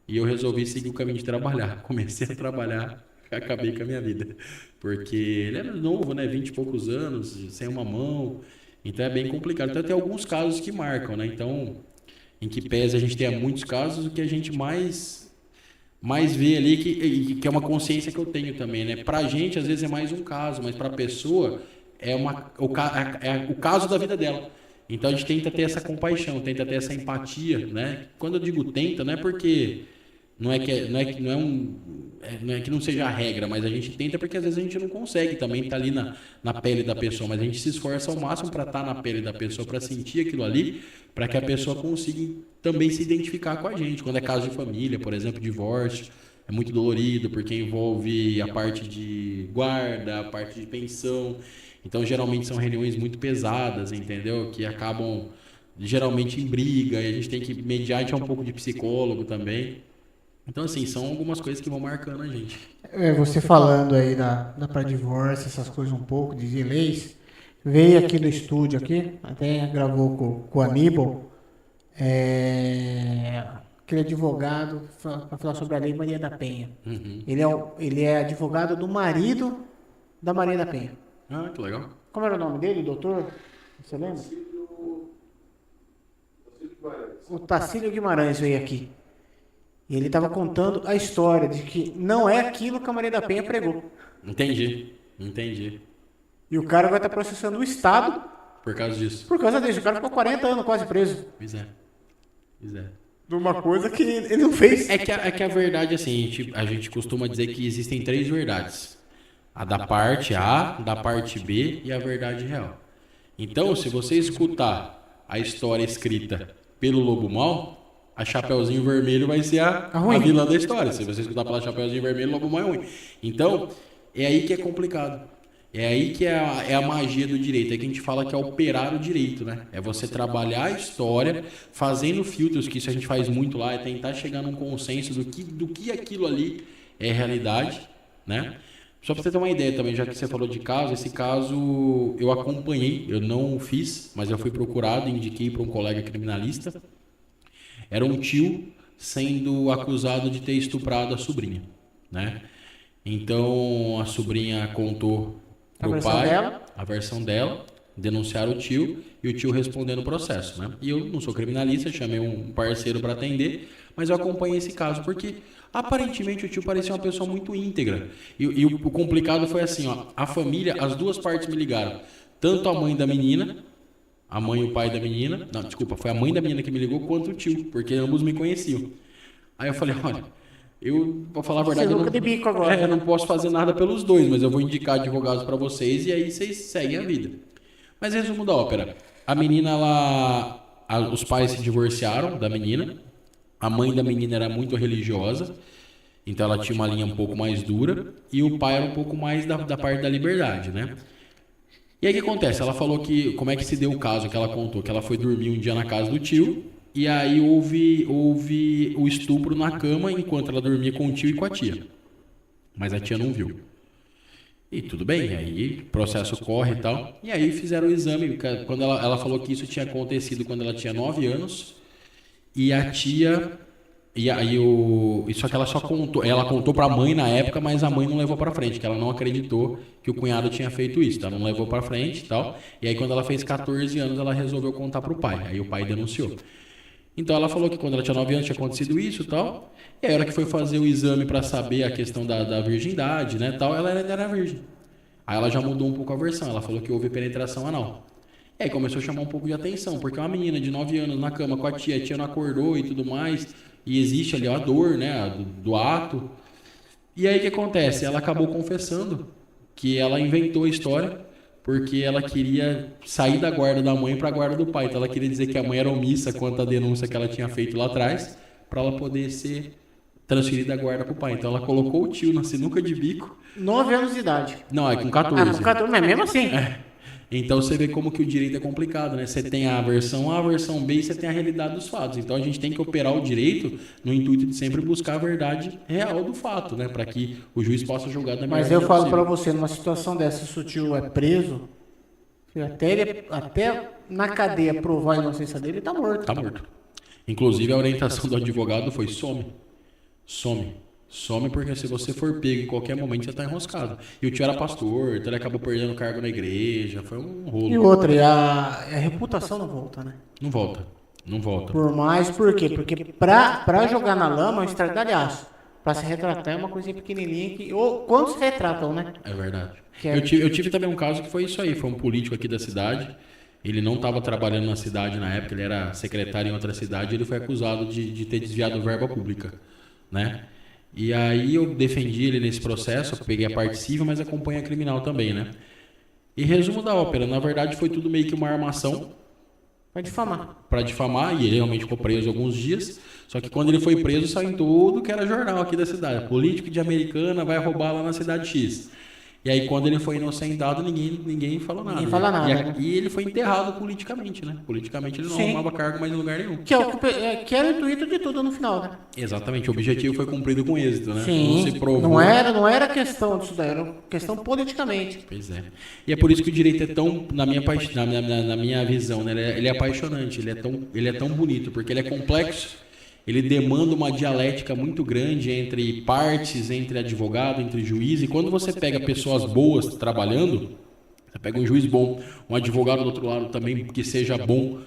E eu resolvi seguir o caminho de trabalhar. Comecei a trabalhar, acabei com a minha vida. Porque ele era novo, né? 20 e poucos anos, sem uma mão. Então é bem complicado. Então tem alguns casos que marcam, né? Então, em que pese a gente tenha muitos casos, o que a gente mais vê ali que é uma consciência que eu tenho também, né? Pra gente, às vezes, é mais um caso, mas pra pessoa é o caso da vida dela. Então a gente tenta ter essa compaixão, tenta ter essa empatia, né? Quando eu digo tenta, não é porque não é que não seja a regra, mas a gente tenta porque às vezes a gente não consegue também estar ali na pele da pessoa, mas a gente se esforça ao máximo para estar na pele da pessoa, para sentir aquilo ali, para que a pessoa consiga também se identificar com a gente. Quando é caso de família, por exemplo, divórcio, é muito dolorido porque envolve a parte de guarda, a parte de pensão. Então, geralmente são reuniões muito pesadas, entendeu? Que acabam geralmente em briga, e a gente tem que mediar, a gente é um pouco de psicólogo também. Então, assim, são algumas coisas que vão marcando a gente. Você falando aí da para divórcio, essas coisas um pouco, de leis, veio aqui no estúdio aqui, até gravou com o Aníbal, aquele advogado para falar sobre a lei Maria da Penha. Uhum. Ele é advogado do marido da Maria da Penha. Ah, que legal. Como era o nome dele, doutor? Você lembra? O Tacílio Guimarães veio aqui. E ele estava contando a história de que não é aquilo que a Maria da Penha pregou. Entendi. E o cara vai estar processando o Estado Por causa disso. por causa disso. O cara ficou 40 anos quase preso. Pois é. De uma coisa que ele não fez. É que a verdade, assim, a gente costuma dizer que existem três verdades. A da parte A, da parte B e a verdade real. Então, se você escutar a história escrita pelo Lobo Mau, a Chapeuzinho Vermelho vai ser a vilã da história. Se você escutar pela Chapeuzinho Vermelho, o Lobo Mau é ruim. Então, é aí que é complicado. É aí que é a magia do direito. É que a gente fala que é operar o direito, né? É você trabalhar a história, fazendo filtros, que isso a gente faz muito lá, é tentar chegar num consenso do que aquilo ali é realidade, né? Só para você ter uma ideia também, já que você falou de caso, esse caso eu acompanhei, eu não o fiz, mas eu fui procurado e indiquei para um colega criminalista. Era um tio sendo acusado de ter estuprado a sobrinha, né? Então a sobrinha contou pro pai a versão dela, denunciaram o tio e o tio respondendo o processo, né? E eu não sou criminalista, chamei um parceiro para atender, mas eu acompanhei esse caso porque aparentemente o tio parecia uma pessoa muito íntegra. E o complicado foi assim, ó, a família, as duas partes me ligaram, tanto a mãe da menina, a mãe e o pai da menina, não, desculpa, foi a mãe da menina que me ligou, quanto o tio, porque ambos me conheciam. Aí eu falei, olha, eu, pra falar a verdade, eu não posso fazer nada pelos dois, mas eu vou indicar advogados para vocês e aí vocês seguem a vida. Mas resumo da ópera, a menina, os pais se divorciaram da menina, a mãe da menina era muito religiosa, então ela tinha uma linha um pouco mais dura, e o pai era um pouco mais da parte da liberdade, né? E aí o que acontece? Ela falou que, como é que se deu o caso que ela contou, que ela foi dormir um dia na casa do tio, e aí houve o estupro na cama enquanto ela dormia com o tio e com a tia. Mas a tia não viu. E tudo bem, aí o processo corre e tal. E aí fizeram o exame. Quando ela falou que isso tinha acontecido quando ela tinha 9 anos. E a tia. E aí só que ela só contou. Ela contou pra mãe na época, mas a mãe não levou pra frente, que ela não acreditou que o cunhado tinha feito isso. Ela não levou pra frente e tal. E aí quando ela fez 14 anos, ela resolveu contar pro pai. Aí o pai denunciou. Então ela falou que quando ela tinha 9 anos tinha acontecido isso e tal. E aí a hora que foi fazer o exame para saber a questão da virgindade, né, tal, ela ainda era virgem. Aí ela já mudou um pouco a versão, ela falou que houve penetração anal. E aí começou a chamar um pouco de atenção, porque uma menina de 9 anos na cama com a tia não acordou e tudo mais, e existe ali a dor, né, do ato. E aí o que acontece? Ela acabou confessando que ela inventou a história porque ela queria sair da guarda da mãe para a guarda do pai. Então ela queria dizer que a mãe era omissa quanto à denúncia que ela tinha feito lá atrás, para ela poder ser transferida da guarda para o pai. Então ela colocou o tio na sinuca de bico. 9 anos de idade. Não, é com Ah, 14. com 14, mas mesmo assim. Então você vê como que o direito é complicado, né? Você tem a versão A, a versão B e você tem a realidade dos fatos. Então a gente tem que operar o direito no intuito de sempre buscar a verdade real do fato, né? Para que o juiz possa julgar da melhor Mas eu maneira falo possível. pra você, numa situação dessa, se o tio é preso, até na cadeia provar a inocência dele, ele tá morto. Tá morto. Inclusive a orientação do advogado foi some. Some. Some porque se você for pego em qualquer momento você tá enroscado. E o tio era pastor, então ele acabou perdendo cargo na igreja, foi um rolo. E outra, a reputação não volta, né? Não volta. Não volta. Por quê? Porque pra jogar na lama é um estardalhaço. Pra se retratar é uma coisinha pequenininha que... Ou quando se retratam, né? É verdade. Que é- Eu tive também um caso que foi isso aí. Foi um político aqui da cidade. Ele não estava trabalhando na cidade na época, ele era secretário em outra cidade. Ele foi acusado de ter desviado verba pública, né? E aí eu defendi ele nesse processo. Eu peguei a parte civil, mas acompanho a criminal também, né? E resumo da ópera, na verdade foi tudo meio que uma armação Vai difamar. para difamar, e ele realmente ficou preso alguns dias. Só que quando ele foi preso, saiu em tudo que era jornal aqui da cidade. Político de Americana vai roubar lá na cidade X. E aí quando ele foi inocentado, ninguém falou nada. Ninguém fala nada, E, né? e ele foi enterrado politicamente, né? Politicamente ele não Sim. arrumava cargo mais em lugar nenhum. Que é que era o intuito de tudo no final, né? Exatamente, o objetivo foi cumprido com êxito, né? Sim. Não se provou. Não era questão disso daí, era questão politicamente. Pois é. E é por isso que o direito é tão, na minha visão, né? Ele é apaixonante, ele é tão bonito, porque ele é complexo, ele demanda uma dialética muito grande entre partes, entre advogado, entre juiz, e quando você pega pessoas boas trabalhando, você pega um juiz bom, um advogado do outro lado também que seja bom,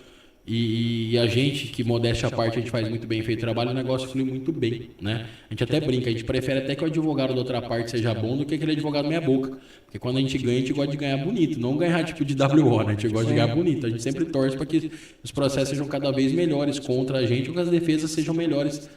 e a gente, que modéstia à parte, a gente faz muito bem feito o trabalho, o negócio flui muito bem, né? A gente até brinca, a gente prefere até que o advogado da outra parte seja bom do que aquele advogado meia boca. Porque quando a gente ganha, a gente gosta de ganhar bonito, não ganhar tipo de WO, né? A gente gosta de ganhar bonito. A gente sempre torce para que os processos sejam cada vez melhores contra a gente ou que as defesas sejam melhores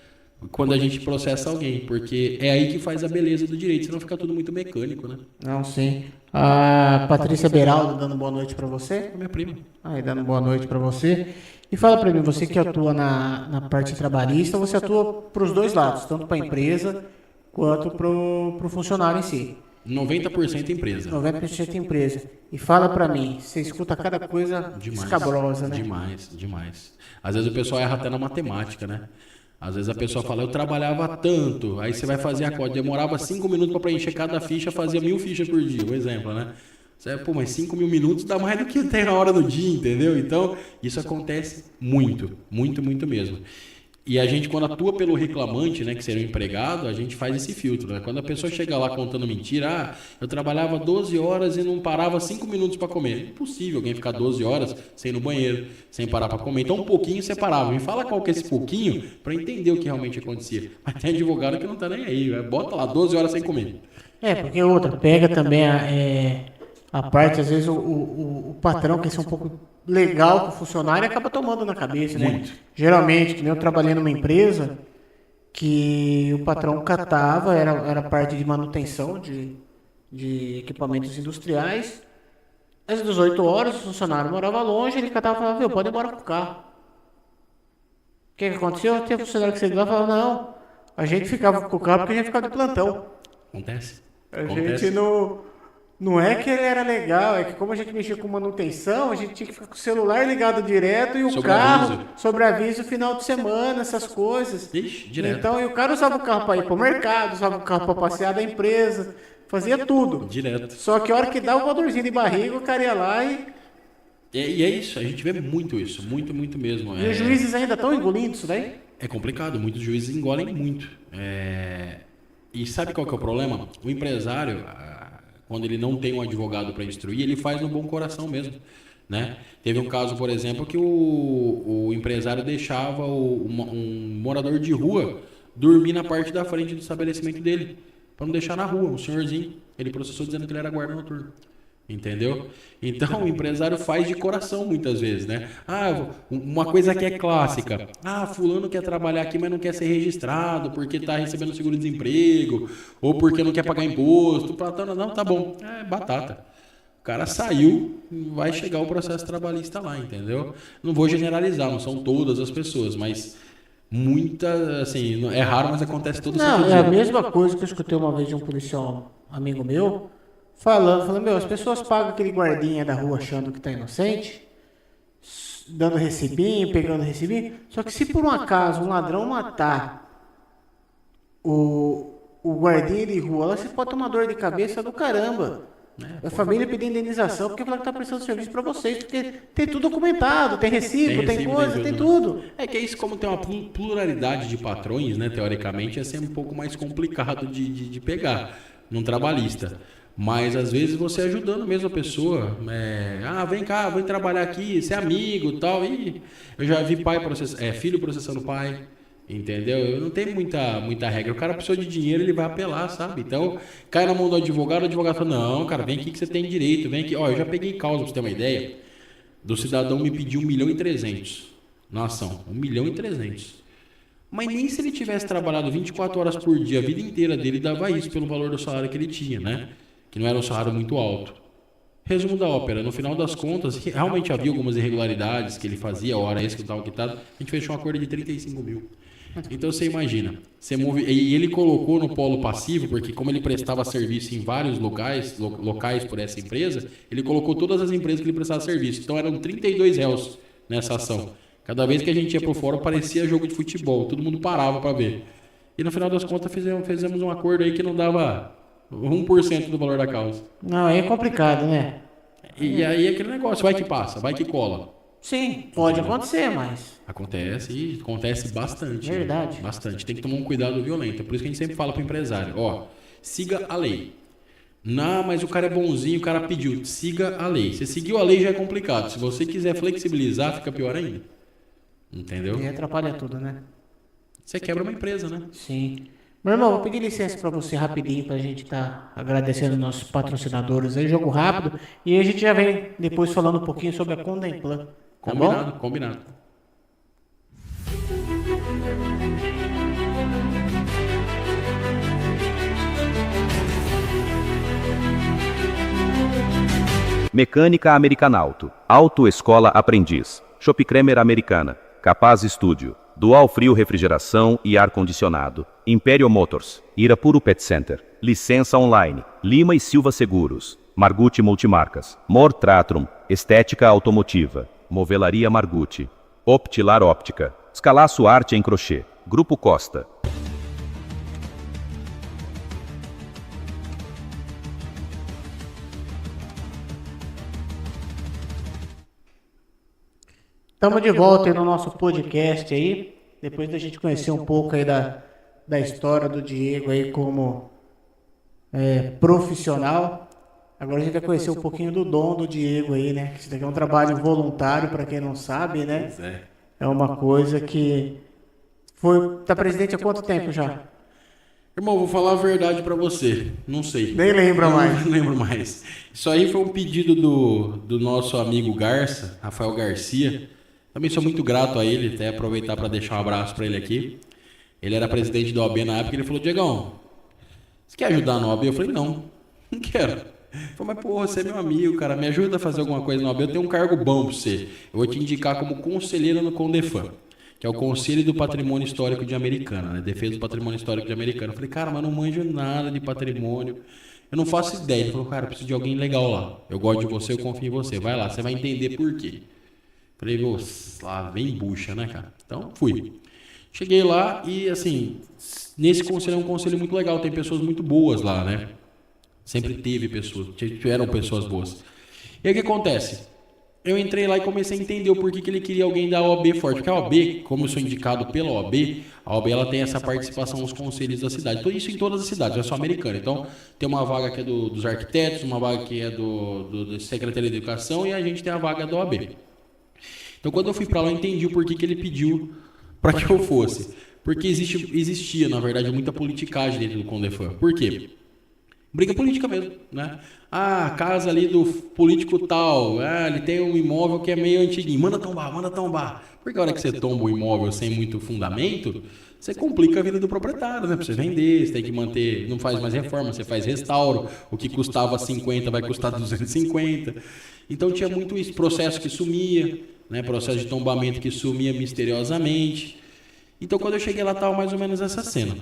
quando a gente processa alguém. Porque é aí que faz a beleza do direito, senão fica tudo muito mecânico, né? Não, sim. A Patrícia Beraldo dando boa noite pra você. É minha prima. Aí, dando boa noite pra você. E fala pra mim, você que atua na parte trabalhista, você atua pros dois lados, tanto pra empresa quanto pro funcionário em si. 90% empresa. 90% empresa. E fala pra mim, você escuta cada coisa escabrosa, né? Demais. Às vezes o pessoal erra até na matemática, né? Às vezes a pessoa fala, eu trabalhava tanto, aí você vai fazer a conta, demorava 5 minutos para preencher cada ficha, fazia 1000 fichas por dia, um exemplo, né? Você, pô, mas 5.000 minutos dá mais do que tem na hora do dia, entendeu? Então, isso acontece muito mesmo. E a gente, quando atua pelo reclamante, né, que seria o empregado, a gente faz esse filtro, né? Quando a pessoa chega lá contando mentira, eu trabalhava 12 horas e não parava 5 minutos para comer. É impossível alguém ficar 12 horas sem ir no banheiro, sem parar para comer. Então, um pouquinho você parava. Me fala qual que é esse pouquinho para entender o que realmente acontecia. Mas tem advogado que não tá nem aí, bota lá 12 horas sem comer. Porque outra, pega também a parte, às vezes o patrão quer ser um pouco legal com o funcionário e acaba tomando na cabeça, né? Muito. Geralmente, que nem eu trabalhei numa empresa que o patrão catava, era parte de manutenção de equipamentos industriais. Às 18 horas, o funcionário morava longe, ele catava e falava, viu, pode ir embora com o carro. O que aconteceu? Tem funcionário que chegou lá e falava, não, a gente ficava com o carro porque a gente ficava de plantão. Acontece. A gente não é que ele era legal, é que como a gente mexia com manutenção, a gente tinha que ficar com o celular ligado direto e o carro sobre aviso final de semana, essas coisas. Ixi, direto. Então, e o cara usava o carro para ir para o mercado, usava o carro para passear da empresa, Fazia tudo. Direto. Só que a hora que dá uma dorzinha de barriga, o cara ia lá e E é isso, a gente vê muito isso, muito, muito mesmo. E os juízes ainda estão engolindo isso daí? É complicado, muitos juízes engolem muito. E sabe qual que é o problema? O empresário, quando ele não tem um advogado para instruir, ele faz no bom coração mesmo. Né? Teve um caso, por exemplo, que o empresário deixava um morador de rua dormir na parte da frente do estabelecimento dele, para não deixar na rua, um senhorzinho. Ele processou dizendo que ele era guarda noturno. Entendeu? Então o empresário faz de coração muitas vezes, né? Uma coisa que é clássica. Fulano quer trabalhar aqui, mas não quer ser registrado porque está recebendo seguro-desemprego ou porque não quer pagar imposto. Não, tá bom. É batata. O cara saiu, vai chegar o processo trabalhista lá, entendeu? Não vou generalizar, não são todas as pessoas, mas muita, assim, é raro, mas acontece todo Não, dia. é a mesma coisa que eu escutei uma vez de um policial amigo meu, falando, as pessoas pagam aquele guardinha da rua achando que tá inocente, dando recibinho, pegando recibinho, só que se por um acaso um ladrão matar o guardinha de rua, lá você pode tomar dor de cabeça do caramba. A família pedir indenização porque fala que tá prestando serviço para vocês, porque tem tudo documentado, tem recibo, tem coisa, tem tudo. É que isso, como tem uma pluralidade de patrões, né, teoricamente, é sempre um pouco mais complicado de pegar num trabalhista. Mas às vezes você ajudando mesmo a pessoa, vem cá, vem trabalhar aqui, ser amigo e tal. E eu já vi filho processando pai, entendeu? Eu não tenho muita regra. O cara precisou de dinheiro, ele vai apelar, sabe? Então, cai na mão do advogado, o advogado fala, não, cara, vem aqui que você tem direito, vem aqui. Ó, eu já peguei causa, pra você ter uma ideia, do cidadão me pediu 1.300.000 na ação, 1.300.000. Mas nem se ele tivesse trabalhado 24 horas por dia, a vida inteira dele, dava isso pelo valor do salário que ele tinha, né? Que não era um salário muito alto. Resumo da ópera, no final das contas, realmente havia algumas irregularidades que ele fazia, hora extra e tal, a gente fechou um acordo de 35 mil. Então você imagina, e ele colocou no polo passivo, porque como ele prestava serviço em vários locais por essa empresa, ele colocou todas as empresas que ele prestava serviço. Então eram 32 réus nessa ação. Cada vez que a gente ia pro fórum parecia jogo de futebol, todo mundo parava para ver. E no final das contas fizemos um acordo aí que não dava 1% do valor da causa. Não, aí é complicado, né? E aí aquele negócio, vai que passa, vai que cola. Sim, pode acontecer, mas... Acontece bastante. Verdade. Bastante. Tem que tomar um cuidado violento. É por isso que a gente sempre fala pro empresário, siga a lei. Não, mas o cara é bonzinho, o cara pediu, siga a lei. Se seguiu a lei já é complicado. Se você quiser flexibilizar, fica pior ainda. Entendeu? E atrapalha tudo, né? Você quebra uma empresa, né? Sim. Meu irmão, vou pedir licença para você rapidinho, para a gente estar agradecendo nossos patrocinadores aí, jogo rápido, e aí a gente já vem depois falando um pouquinho sobre a Condemplan. Tá bom? Combinado. Mecânica Americanauto, Autoescola Aprendiz, Shopcremer Americana, Capaz Estúdio, Dual Frio Refrigeração e Ar-Condicionado, Imperial Motors, Irapuru Pet Center, Licença Online, Lima e Silva Seguros, Margutti Multimarcas, Mortratrum, Estética Automotiva, Movelaria Margutti, Optilar Óptica, Escalaço Arte em Crochê, Grupo Costa. Estamos de volta aí no nosso podcast aí, depois da gente conhecer um pouco aí da história do Diego aí como profissional. Agora a gente vai conhecer um pouquinho do dom do Diego aí, né? Isso daqui é um trabalho voluntário, para quem não sabe, né? É uma coisa que tá presidente há quanto tempo já? Irmão, vou falar a verdade pra você. Não sei. Nem lembra mais. Não lembro mais. Isso aí foi um pedido do nosso amigo Garça, Rafael Garcia. Também sou muito grato a ele, até aproveitar para deixar um abraço para ele aqui. Ele era presidente do OAB na época, ele falou, Diegão, você quer ajudar no OAB? Eu falei, não quero. Ele falou, mas porra, você é meu amigo, cara, me ajuda a fazer alguma coisa no OAB, eu tenho um cargo bom para você. Eu vou te indicar como conselheiro no CONDEFAM, que é o Conselho do Patrimônio Histórico de Americana, né? Defesa do Patrimônio Histórico de Americana. Eu falei, cara, mas não manjo nada de patrimônio, eu não faço ideia. Ele falou, cara, eu preciso de alguém legal lá, eu gosto de você, eu confio em você, vai lá, você vai entender por quê. Falei, lá vem bucha, né, cara? Então, fui. Cheguei lá e, assim, nesse conselho é um conselho muito legal, tem pessoas muito boas lá, né? Sempre teve pessoas, tiveram pessoas boas. E aí o que acontece? Eu entrei lá e comecei a entender o porquê que ele queria alguém da OAB forte. Porque a OAB, como eu sou indicado pela OAB, a OAB ela tem essa participação nos conselhos da cidade. Então, isso em todas as cidades, não é só americana. Então, tem uma vaga que é dos arquitetos, uma vaga que é da Secretaria de Educação e a gente tem a vaga da OAB. Então, quando eu fui para lá, eu entendi o porquê que ele pediu para que eu fosse. Porque existia, na verdade, muita politicagem dentro do Condefam. Por quê? Briga política mesmo, né? Ah, a casa ali do político tal, ele tem um imóvel que é meio antiguinho, manda tombar. Porque a hora que você tomba um imóvel sem muito fundamento, você complica a vida do proprietário, né? Pra você vender, você tem que manter, não faz mais reforma, você faz restauro, o que custava 50 vai custar 250. Então tinha muito isso, processo que sumia, né? Processo de tombamento que sumia misteriosamente. Então quando eu cheguei lá, tava mais ou menos essa cena.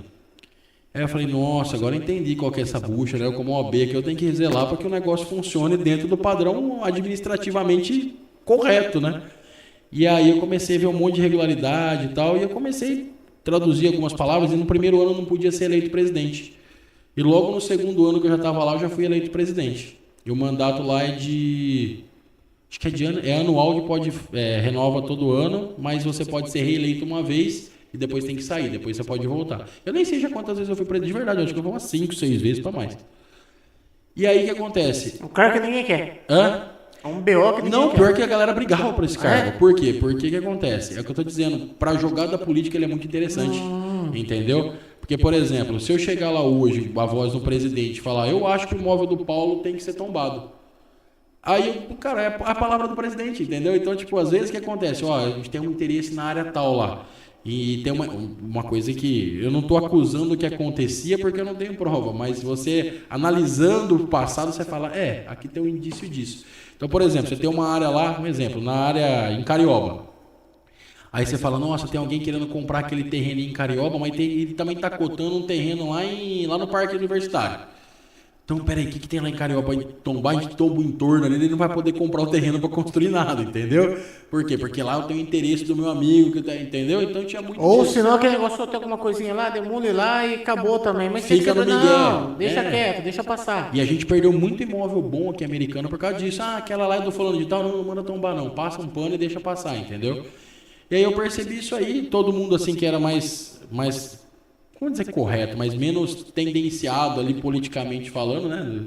Aí eu falei, nossa, agora eu entendi qual que é essa bucha, né? Eu como OAB que eu tenho que zelar para que o negócio funcione dentro do padrão administrativamente correto, né? E aí eu comecei a ver um monte de irregularidade e tal, e eu comecei a traduzir algumas palavras, e no primeiro ano eu não podia ser eleito presidente. E logo no segundo ano que eu já estava lá, eu já fui eleito presidente. E o mandato lá é acho que é anual, que pode renova todo ano, mas você pode ser reeleito uma vez e depois tem que sair, depois você pode voltar. Eu nem sei já quantas vezes eu fui preso de verdade, eu acho que eu vou umas 5, 6 vezes para mais. E aí o que acontece? Um cargo que ninguém quer. Hã? É um BO que ninguém Não, quer. pior que a galera brigava por esse cargo. Por quê? Porque o que acontece? É o que eu tô dizendo, pra jogada política ele é muito interessante, entendeu? Porque, por exemplo, se eu chegar lá hoje, a voz do presidente, falar, eu acho que o imóvel do Paulo tem que ser tombado. Aí, cara, é a palavra do presidente, entendeu? Então, tipo, às vezes o que acontece? Ó, a gente tem um interesse na área tal lá. E tem uma coisa que eu não estou acusando que acontecia porque eu não tenho prova, mas você analisando o passado, você fala, aqui tem um indício disso. Então, por exemplo, você tem uma área lá, um exemplo, na área em Carioba. Aí você fala, nossa, tem alguém querendo comprar aquele terreno em Carioba, mas ele também está cotando um terreno lá no Parque Universitário. Então, peraí, o que tem lá em Carioba? A gente tomba o entorno ali, ele não vai poder comprar o terreno para construir nada, entendeu? Por quê? Porque lá eu tenho interesse do meu amigo, entendeu? Então tinha muito. Ou senão aquele negócio só tem alguma coisinha lá, demole lá e acabou também. Mas fica no Miguel. Não, deixa quieto, deixa passar. E a gente perdeu muito imóvel bom aqui americano por causa disso. Ah, aquela lá é do fulano de tal, não manda tombar não. Passa um pano e deixa passar, entendeu? E aí eu percebi isso aí, todo mundo assim que era mais vamos dizer correto, mas menos tendenciado ali politicamente falando, né?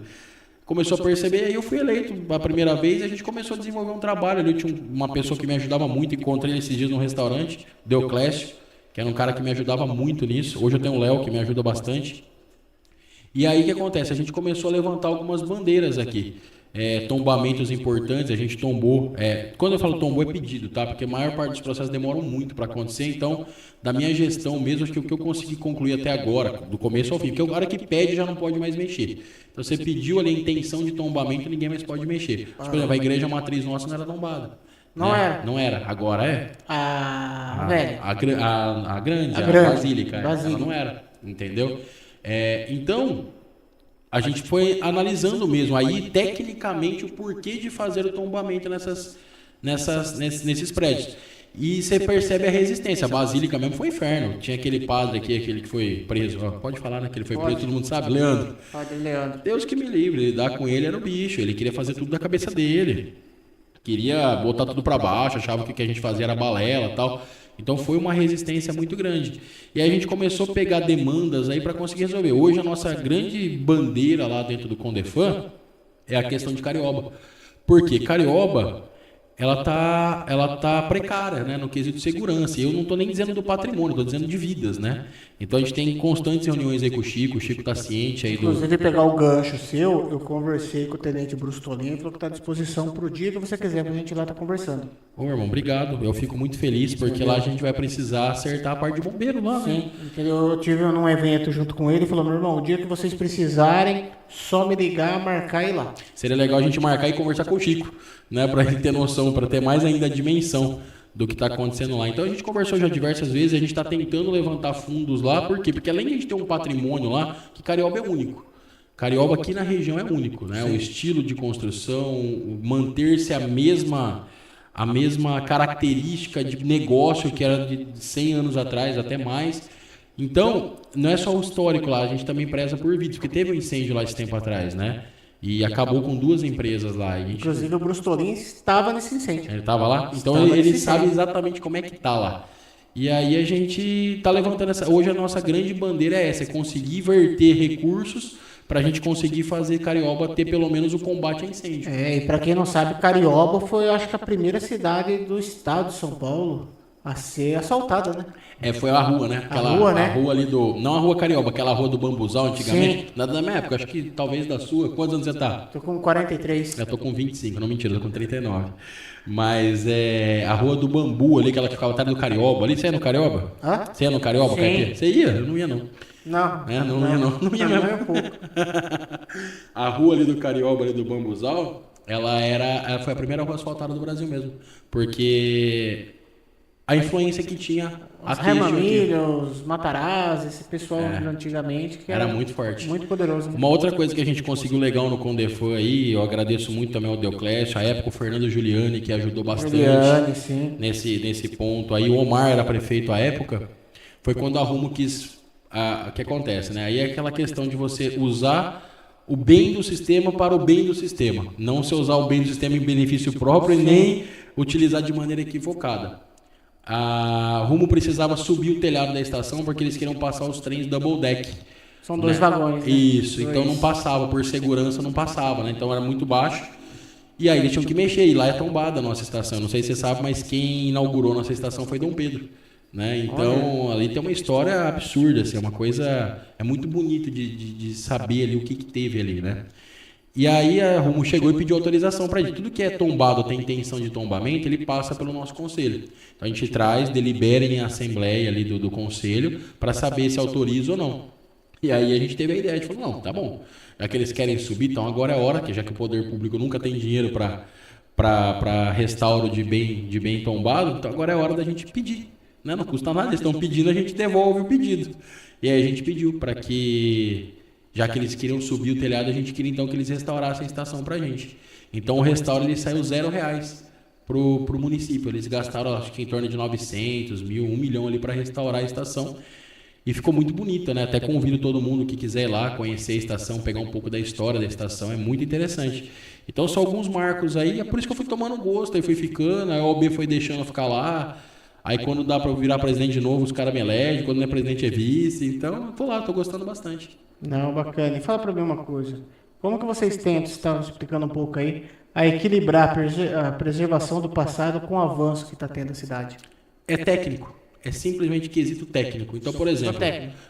Começou a perceber, aí eu fui eleito a primeira vez e a gente começou a desenvolver um trabalho ali. Eu tinha uma pessoa que me ajudava muito, encontrei ele esses dias num restaurante, Deoclésio, que era um cara que me ajudava muito nisso. Hoje eu tenho o Léo, que me ajuda bastante. E aí o que acontece? A gente começou a levantar algumas bandeiras aqui. Tombamentos importantes, a gente tombou. Quando eu falo tombou é pedido, tá? Porque a maior parte dos processos demoram muito para acontecer. Então, da minha gestão mesmo, acho que o que eu consegui concluir até agora, do começo ao fim, porque o cara que pede já não pode mais mexer. Então, você pediu ali a intenção de tombamento, ninguém mais pode mexer. Por exemplo, a igreja matriz nossa não era tombada. Não era? Não era. Agora é? Velho. A grande, a basílica. Ela não era, entendeu? Então, a gente foi analisando mesmo aí tecnicamente o porquê de fazer o tombamento nesses prédios. E você percebe a resistência. A basílica mesmo foi inferno. Tinha aquele padre aqui, aquele que foi preso. Pode falar, né? Que ele foi preso, todo mundo sabe. Leandro. Padre Leandro. Deus que me livre. Lidar com ele era o bicho. Ele queria fazer tudo da cabeça dele. Queria botar tudo para baixo. Achava que o que a gente fazia era balela e tal. Então foi uma resistência muito grande. E aí a gente começou a pegar demandas aí para conseguir resolver. Hoje a nossa grande bandeira lá dentro do Condefam é a questão de Carioba. Por quê? Carioba, ela tá precária, né, no quesito de segurança. E eu não estou nem dizendo do patrimônio, estou dizendo de vidas, né? Então a gente tem constantes reuniões aí com o Chico está ciente aí do... Inclusive, pegar o gancho seu, eu conversei com o tenente Brustolin, ele falou que está à disposição para o dia que você quiser, para a gente ir lá estar conversando. Ô, irmão, obrigado. Eu fico muito feliz, porque lá a gente vai precisar acertar a parte de bombeiro lá, né? Sim, eu tive num evento junto com ele e falou, meu irmão, o dia que vocês precisarem, só me ligar, marcar e ir lá. Seria legal a gente marcar e conversar com o Chico, né? Para ele ter noção, para ter mais ainda a dimensão do que está acontecendo lá. Então a gente conversou já diversas vezes, a gente está tentando levantar fundos lá, por quê? Porque além de a gente ter um patrimônio lá, que Carioba é único. Carioba aqui na região é único, né? O estilo de construção, manter-se a mesma característica de negócio que era de 100 anos atrás, até mais. Então, não é só o histórico lá, a gente também preza por vídeos, porque teve um incêndio lá esse tempo atrás, né? E acabou com 2 empresas lá. Inclusive o Bruce Torin estava nesse incêndio. Ele estava lá? Então Estava ele nesse sabe incêndio. exatamente como é que tá lá. E aí a gente tá levantando essa... Hoje a nossa grande bandeira é essa, é conseguir verter recursos para a gente conseguir fazer Carioba ter pelo menos o combate a incêndio. E para quem não sabe, Carioba foi, acho que, a primeira cidade do estado de São Paulo a ser assaltada, né? Foi a rua, né? rua, né? A rua ali do... Não a rua Carioba, aquela rua do Bambuzal antigamente. Da minha época, acho que talvez da sua. Quantos anos você tá? Tô com 43. Eu tô com 25, não mentira, eu tô com 39. Mas a rua do Bambu ali, aquela que ficava atrás do Carioba ali. Você é no Carioba? Hã? Você ia no Carioba, Sim. Caipira? Você ia? Eu não ia, não. Não. Não ia, não. Não ia mesmo. Não é um pouco. A rua ali do Carioba, ali do Bambuzal, ela foi a primeira rua asfaltada do Brasil mesmo. Porque a influência que tinha Os aqui. Remamilho, os Matarazzi, esse pessoal de antigamente que Era muito forte. Muito poderoso. Né? Uma outra coisa que a gente conseguiu legal no Condefan aí, eu agradeço muito também ao Deoclésio, a época o Fernando Giuliani, que ajudou bastante Giuliani, sim. nesse ponto aí. O Omar era prefeito à época, foi quando a Rumo quis... O que acontece, né? Aí é aquela questão de você usar o bem do sistema para o bem do sistema. Não se usar o bem do sistema em benefício próprio e nem utilizar de maneira equivocada. A Rumo precisava subir o telhado da estação porque eles queriam passar os trens double deck. São 2 vagões. Né? Isso, Dois. então não passava, por segurança não passava, né? Então era muito baixo. E aí eles tinham que mexer, e lá é tombada a nossa estação. Não sei se você sabe, mas quem inaugurou nossa estação foi Dom Pedro. Né? Então ali tem uma história absurda, assim, uma coisa... É muito bonito de saber ali o que teve ali, né? E aí a Rumo chegou e pediu autorização para gente. Tudo que é tombado, tem intenção de tombamento, ele passa pelo nosso conselho. Então a gente traz, delibera em assembleia ali do conselho para saber se autoriza ou não. E aí a gente teve a ideia, de falar, não, tá bom. Já que eles querem subir, então agora é a hora, que já que o poder público nunca tem dinheiro para restauro de bem tombado, então agora é a hora da gente pedir. Né? Não custa nada, eles estão pedindo, a gente devolve o pedido. E aí a gente pediu para que... Já que eles queriam subir o telhado, a gente queria então que eles restaurassem a estação pra gente. Então o restauro ele saiu R$0 pro município. Eles gastaram acho que em torno de 900, 1.000, 1 milhão ali para restaurar a estação. E ficou muito bonita, né? Até convido todo mundo que quiser ir lá conhecer a estação, pegar um pouco da história da estação, é muito interessante. Então são alguns marcos aí, é por isso que eu fui tomando gosto, aí fui ficando, a OAB foi deixando eu ficar lá. Aí quando dá para virar presidente de novo, os caras me elegem, quando não é presidente é vice. Então eu tô lá, tô gostando bastante. Não, bacana. E fala para mim uma coisa. Como que vocês tentam, você estava explicando um pouco aí, a equilibrar a preservação do passado com o avanço que está tendo a cidade? É técnico. É simplesmente quesito técnico. Então, por exemplo,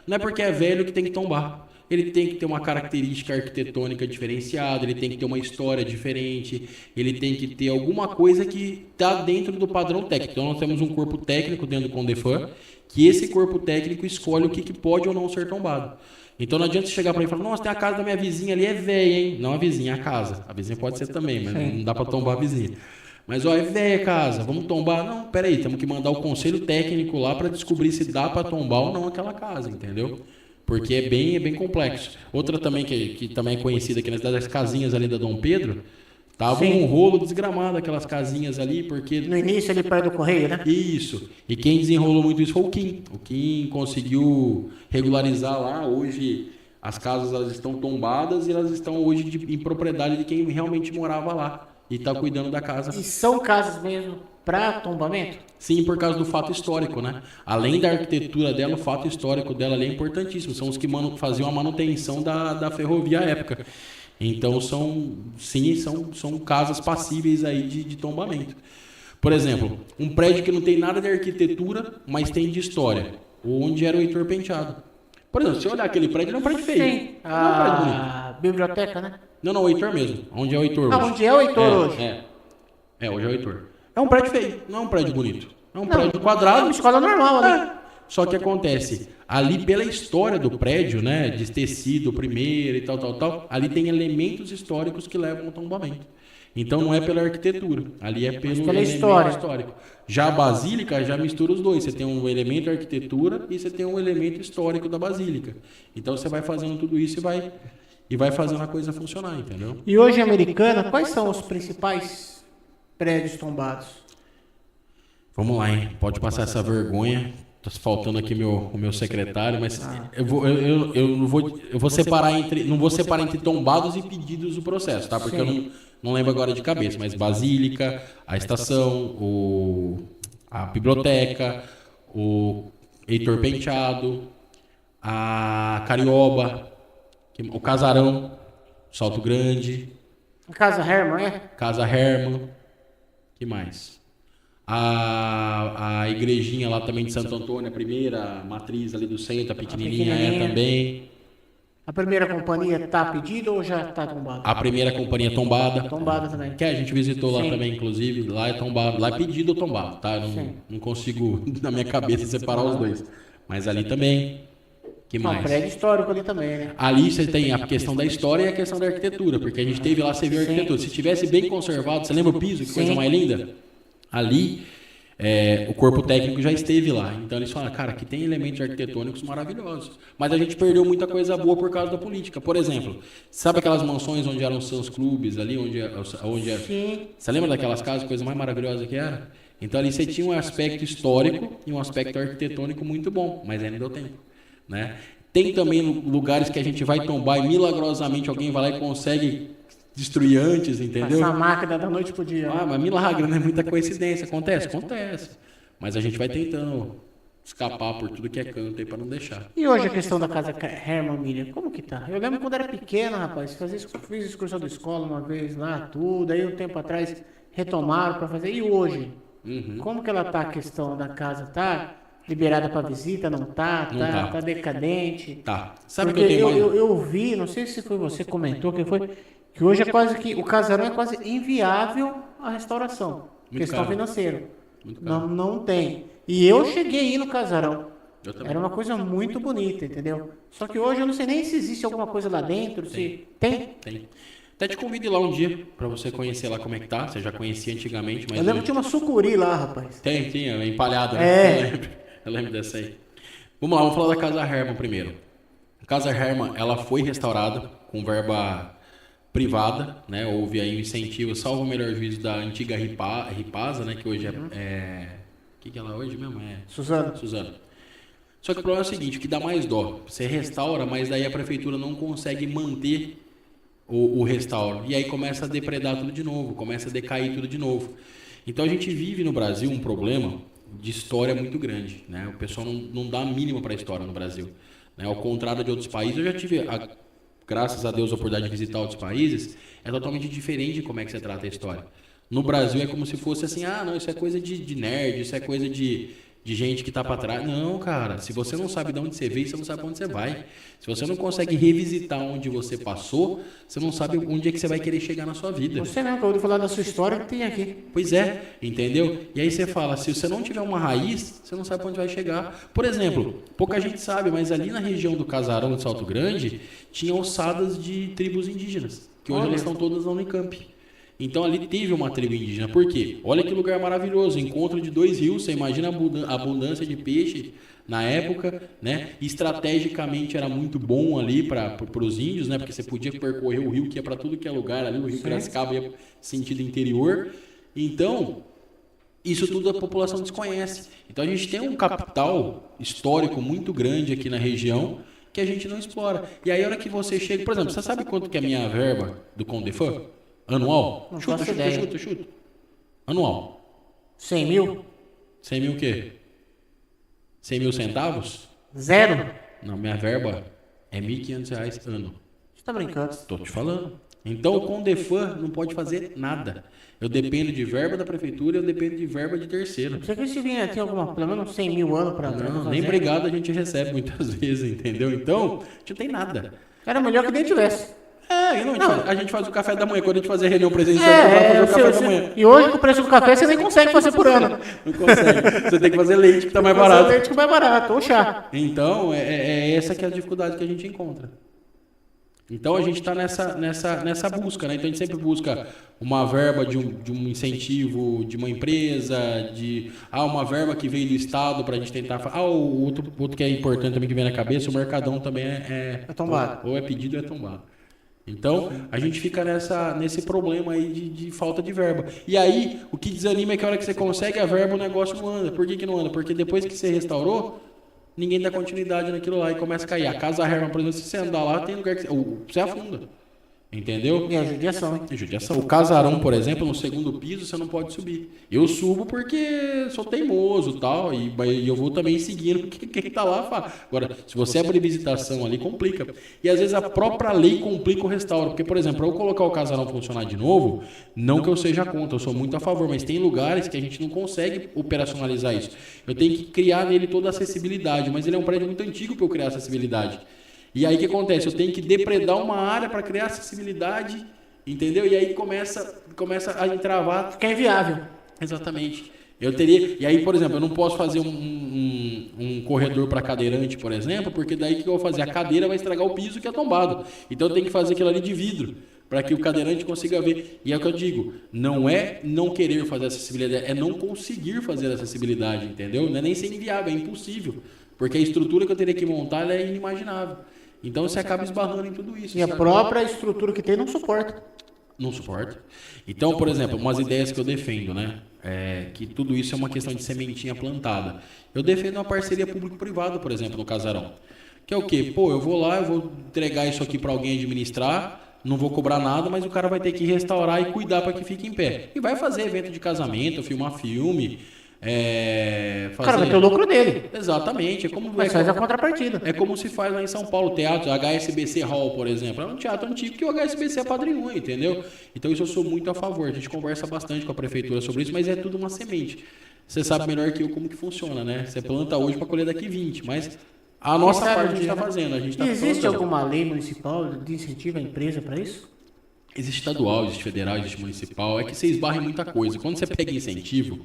não é porque é velho que tem que tombar. Ele tem que ter uma característica arquitetônica diferenciada, ele tem que ter uma história diferente, ele tem que ter alguma coisa que está dentro do padrão técnico. Então, nós temos um corpo técnico dentro do Condefan, que esse corpo técnico escolhe o que pode ou não ser tombado. Então não adianta você chegar para mim e falar, nossa, tem a casa da minha vizinha ali, é velha, hein? Não a vizinha, a casa. A vizinha pode ser também, mas não dá para tombar a vizinha. Mas, ó, é velha a casa, vamos tombar? Não, peraí, temos que mandar o conselho técnico lá para descobrir se dá para tombar ou não aquela casa, entendeu? Porque é bem complexo. Outra também, que também é conhecida aqui na cidade, as casinhas ali da Dom Pedro, tava um rolo desgramado aquelas casinhas ali, porque... No início ali perto do Correio, né? Isso. E quem desenrolou muito isso foi o Kim. O Kim conseguiu regularizar lá. Hoje as casas elas estão tombadas e elas estão hoje em propriedade de quem realmente morava lá e está cuidando da casa. E são casas mesmo para tombamento? Sim, por causa do fato histórico, né? Além da arquitetura dela, o fato histórico dela ali é importantíssimo. São os que faziam a manutenção da ferrovia à época. Então são casas passíveis aí de tombamento. Por exemplo, um prédio que não tem nada de arquitetura, mas tem de história. Onde era o Heitor Penteado. Por exemplo, se você olhar aquele prédio, ele é um prédio feio. Sim, a biblioteca, né? Não, o Heitor mesmo. Onde é o Heitor hoje. Onde é o Heitor hoje. Hoje é o Heitor. É um prédio feio, não é um prédio bonito. É um prédio quadrado. É uma escola normal ali. Só que acontece, ali pela história do prédio, né, de ter sido o primeiro e tal, ali tem elementos históricos que levam ao tombamento. Então não é pela arquitetura, ali é pelo elemento histórico. Já a Basílica já mistura os dois, você tem um elemento arquitetura e você tem um elemento histórico da Basílica. Então você vai fazendo tudo isso e vai fazendo a coisa funcionar, entendeu? E hoje em Americana, quais são os principais prédios tombados? Vamos lá, hein? Pode passar essa vergonha. Tá faltando aqui o meu secretário, mas eu vou separar entre, não vou separar entre tombados e pedidos do processo, tá? Porque eu não lembro agora de cabeça, mas Basílica, a estação, a biblioteca, o Heitor Penteado, a Carioba, o Casarão, Salto Grande, Casa Herman, é? Casa Herman, que mais? A igrejinha lá também de Santo Antônio, a primeira matriz ali do centro, a pequenininha é também. A primeira companhia tá pedido ou já tá tombada? A primeira companhia tombada. Tombada também. Que a gente visitou lá também, inclusive. Lá é tombado. Lá é pedido ou tombado, tá? Eu não consigo, na minha cabeça, separar os dois. Mas ali também. Que mais? Um prédio histórico ali também, né? Ali você tem a questão da história e a questão da arquitetura. Porque a gente teve lá, você viu a arquitetura. Se tivesse bem conservado, você lembra o piso? Que coisa mais linda? Ali, o corpo técnico já esteve lá. Então eles falaram, cara, aqui tem elementos arquitetônicos maravilhosos. Mas a gente perdeu muita coisa boa por causa da política. Por exemplo, sabe aquelas mansões onde eram os seus clubes ali? Sim. Você lembra daquelas casas, coisa mais maravilhosa que era? Então ali você tinha um aspecto histórico e um aspecto arquitetônico muito bom. Mas ainda deu tempo, né? Tem também lugares que a gente vai tombar e milagrosamente alguém vai lá e consegue destruir antes, entendeu? Essa máquina da noite pro dia. Ah, mas milagre, não é muita coincidência. Acontece? Acontece. Mas a gente vai tentando escapar por tudo que é canto aí pra não deixar. E hoje a questão da casa Herman Miller, como que tá? Eu lembro quando era pequeno, rapaz, fiz excursão da escola uma vez lá, tudo, aí um tempo atrás retomaram pra fazer. E hoje? Como que ela tá a questão da casa? Tá liberada pra visita? Não tá? Tá decadente? Tá. Sabe porque que eu tenho eu vi, não sei se foi você que comentou, que hoje é quase que o casarão é quase inviável a restauração. Muito Questão caro. financeira. Muito caro. Não tem. E eu cheguei aí no casarão. Eu também. Era uma coisa muito bonita, entendeu? Só que hoje eu não sei nem se existe alguma coisa lá dentro. Se tem? Tem. Até te convido lá um dia pra você conhecer lá como é que tá. Você já conhecia antigamente, mas Eu lembro hoje... que tinha uma sucuri lá, rapaz. Tinha, empalhada, né? Eu lembro dessa aí. Vamos lá, vamos falar da Casa Herman primeiro. A Casa Herman, ela foi restaurada com verba privada, né? Houve aí um incentivo, salvo o melhor juízo, da antiga Ripasa, né? Que hoje é... O que ela é hoje mesmo? Suzano. Só que o problema é o seguinte, o que dá mais dó, você restaura, mas daí a prefeitura não consegue manter o restauro. E aí começa a depredar tudo de novo, começa a decair tudo de novo. Então a gente vive no Brasil um problema de história muito grande, né? O pessoal não dá a mínima para a história no Brasil, né? Ao contrário de outros países, eu já tive, graças a Deus, a oportunidade de visitar outros países, é totalmente diferente de como é que você trata a história. No Brasil é como se fosse assim, não, isso é coisa de nerd, isso é coisa de gente que tá para trás. Não, cara, se você não sabe de onde você veio, você não sabe para onde você vai. Se você não consegue revisitar onde você passou, você não sabe onde é que você vai querer chegar na sua vida. Você mesmo acabou de falar da sua história que tem aqui. Pois é, entendeu? E aí você fala, se você não tiver uma raiz, você não sabe para onde vai chegar. Por exemplo, pouca gente sabe, mas ali na região do Casarão de Salto Grande, tinha ossadas de tribos indígenas, que hoje elas estão todas na Unicamp. Então ali teve uma tribo indígena. Por quê? Olha que lugar maravilhoso, encontro de dois rios, você imagina a abundância de peixe na época, né? Estrategicamente era muito bom ali para os índios, né? Porque você podia percorrer o rio que ia para tudo que é lugar ali, o rio Piracicaba ia sentido interior. Então, isso tudo a população desconhece. Então a gente tem um capital histórico muito grande aqui na região que a gente não explora. E aí a hora que você chega, por exemplo, você sabe quanto que é a minha verba do Condefan? Anual? Não Chuta. Anual. 100 mil? 100 mil o quê? 100 mil centavos? Zero? Não, minha verba é R$ 1.500 ano. Você tá brincando? Tô te falando. Então o Condefan não pode fazer nada. Eu dependo de verba da prefeitura, eu dependo de verba de terceiro. Você que se vinha aqui alguma, pelo menos 100 mil anos pra Não, nem brigado a gente recebe muitas vezes, entendeu? Então, a gente não tem nada. Era melhor que nem tivesse. A gente faz o café da manhã. Quando a gente fazia reunião presencial, a gente vai fazer o café da manhã. E hoje, com o preço do café, você nem consegue fazer por ano. Não consegue. Você tem que fazer leite, que tá mais barato. Leite que é mais barato, ou chá. Então, essa que é a dificuldade que a gente encontra. Então, a gente está nessa busca, né? Então, a gente sempre busca uma verba de um incentivo de uma empresa, uma verba que veio do Estado para a gente tentar... o outro que é importante também que vem na cabeça, o Mercadão também é tombado. Ou é pedido ou é tombado. Então, a gente fica nesse problema aí de falta de verba. E aí, o que desanima é que a hora que você consegue a verba, o negócio não anda. Por que não anda? Porque depois que você restaurou, ninguém dá continuidade naquilo lá e começa a cair. A Casa Herman, por exemplo, se você andar lá, tem lugar que você afunda. Entendeu? E a judiação, hein? Judiação. O casarão, por exemplo, no segundo piso, você não pode subir. Eu subo porque sou teimoso tal, e eu vou também seguindo quem tá lá fala. Agora, se você abrir visitação ali, complica. E às vezes a própria lei complica o restauro. Porque, por exemplo, para eu colocar o casarão funcionar de novo, não que eu seja contra, eu sou muito a favor, mas tem lugares que a gente não consegue operacionalizar isso. Eu tenho que criar nele toda a acessibilidade, mas ele é um prédio muito antigo para eu criar acessibilidade. E aí o que acontece? Eu tenho que depredar uma área para criar acessibilidade, entendeu? E aí começa a entravar. Fica inviável. Exatamente. Eu teria. E aí, por exemplo, eu não posso fazer um corredor para cadeirante, por exemplo, porque daí o que eu vou fazer? A cadeira vai estragar o piso que é tombado. Então eu tenho que fazer aquilo ali de vidro, para que o cadeirante consiga ver. E é o que eu digo, não é não querer fazer acessibilidade, é não conseguir fazer acessibilidade, entendeu? Não é nem ser inviável, é impossível. Porque a estrutura que eu teria que montar ela é inimaginável. Então você acaba esbarrando em tudo isso. E a própria estrutura que tem não suporta. Não suporta. Então, por exemplo, umas ideias que eu defendo, né? Que tudo isso é uma questão de sementinha plantada. Eu defendo uma parceria público-privada, por exemplo, no casarão. Que é o quê? Pô, eu vou lá, eu vou entregar isso aqui para alguém administrar, não vou cobrar nada, mas o cara vai ter que restaurar e cuidar para que fique em pé. E vai fazer evento de casamento, filmar filme. O cara vai ter o lucro dele. Exatamente. Mas faz a contrapartida. É como se faz lá em São Paulo, teatro, HSBC Hall, por exemplo. É um teatro antigo que o HSBC apadrinhou, entendeu? Então isso eu sou muito a favor. A gente conversa bastante com a prefeitura sobre isso, mas é tudo uma semente. Você sabe melhor que eu como que funciona, né? Você planta hoje para colher daqui 20, mas a nossa parte a gente está fazendo. A gente tá existe alguma lei municipal de incentivo à empresa para isso? Existe estadual, existe federal, existe municipal. É que você esbarra em muita coisa. Quando você pega incentivo,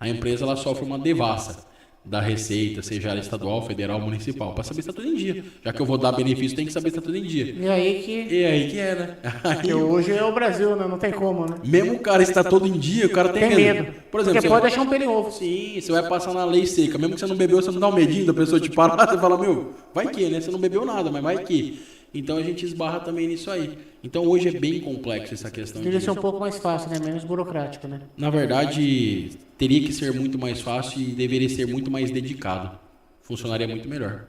a empresa ela sofre uma devassa da receita, seja ela estadual, federal, municipal, para saber se está tudo em dia. Já que eu vou dar benefício, tem que saber se está tudo em dia. E aí que é, né? Porque hoje é o Brasil, né? Não tem como, né? Mesmo o cara está todo em dia, o cara tem medo. Por exemplo, porque pode deixar um pelo em ovo. Sim, você vai passar na lei seca. Mesmo que você não bebeu, você não dá um medinho da pessoa te parar, você fala, meu, vai que, né? Você não bebeu nada, mas vai que. Então a gente esbarra também nisso aí. Então hoje é bem complexo essa questão. Deveria ser um pouco mais fácil, né? Menos burocrático, né? Na verdade, teria que ser muito mais fácil e deveria ser muito mais dedicado. Funcionaria muito melhor.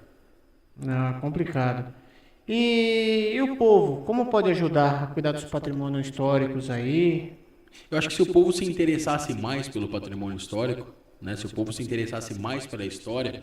Não, complicado. E o povo, como pode ajudar a cuidar dos patrimônios históricos aí? Eu acho que se o povo se interessasse mais pelo patrimônio histórico, né? Se o povo se interessasse mais pela história,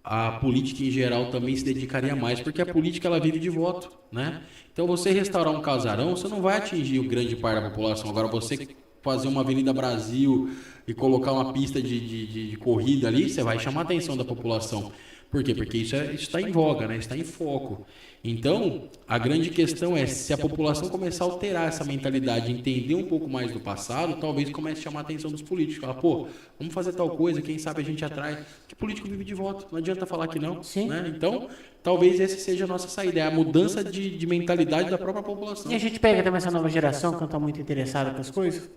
a política em geral também se dedicaria mais, porque a política ela vive de voto, né? Então você restaurar um casarão, você não vai atingir o grande parte da população. Agora você fazer uma Avenida Brasil e colocar uma pista de corrida ali, você vai chamar a atenção da população. Por quê? Porque isso está em voga, né? Está em foco. Então, a grande questão é, se a população começar a alterar essa mentalidade, entender um pouco mais do passado, talvez comece a chamar a atenção dos políticos. Falar, pô, vamos fazer tal coisa, quem sabe a gente atrai. Que político vive de voto, não adianta falar que não. Sim. Né? Então, talvez essa seja a nossa saída, é a mudança de mentalidade da própria população. E a gente pega também essa nova geração que não está muito interessada com as coisas?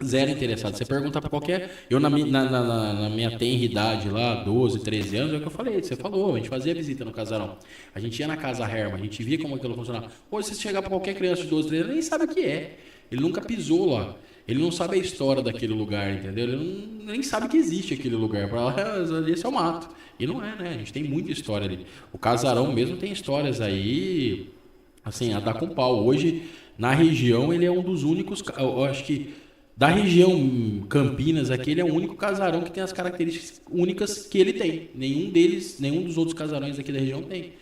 Zero interessado. Você pergunta para qualquer... Eu, na minha tenra idade lá, 12, 13 anos, é o que eu falei. Você falou, a gente fazia visita no casarão. A gente ia na Casa Herman, a gente via como aquilo funcionava. Hoje, se você chegar para qualquer criança de 12, 13 anos, ele nem sabe o que é. Ele nunca pisou lá. Ele não sabe a história daquele lugar, entendeu? Ele nem sabe que existe aquele lugar. Para lá, esse é o mato. E não é, né? A gente tem muita história ali. O casarão mesmo tem histórias aí, assim, a dar com pau. Hoje, na região, ele é um dos únicos... Eu acho que da região Campinas aqui, ele é o único casarão que tem as características únicas que ele tem. Nenhum dos outros casarões aqui da região tem.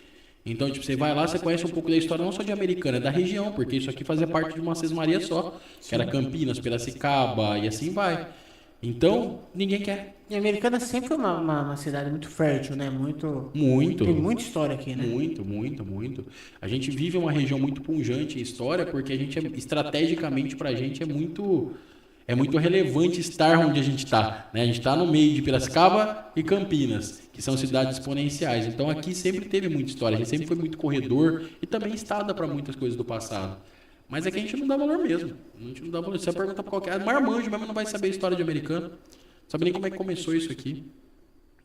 Então, tipo, você vai lá, você conhece um pouco da história, não só de Americana, é da região, porque isso aqui fazia parte de uma sesmaria só, que era Campinas, Piracicaba e assim vai. Então, ninguém quer. E a Americana sempre foi uma cidade muito fértil, né? Muito. Muito. Tem muita história aqui, né? Muito. A gente vive uma região muito pujante em história, porque a gente, estrategicamente, pra gente, é muito relevante estar onde a gente está, né? A gente está no meio de Piracicaba e Campinas, que são cidades exponenciais. Então aqui sempre teve muita história, a gente sempre foi muito corredor e também estada para muitas coisas do passado. Mas é que a gente não dá valor mesmo. A gente não dá valor. Se você perguntar para qualquer... marmanjo mesmo não vai saber a história de Americana. Não sabe nem como é que começou isso aqui.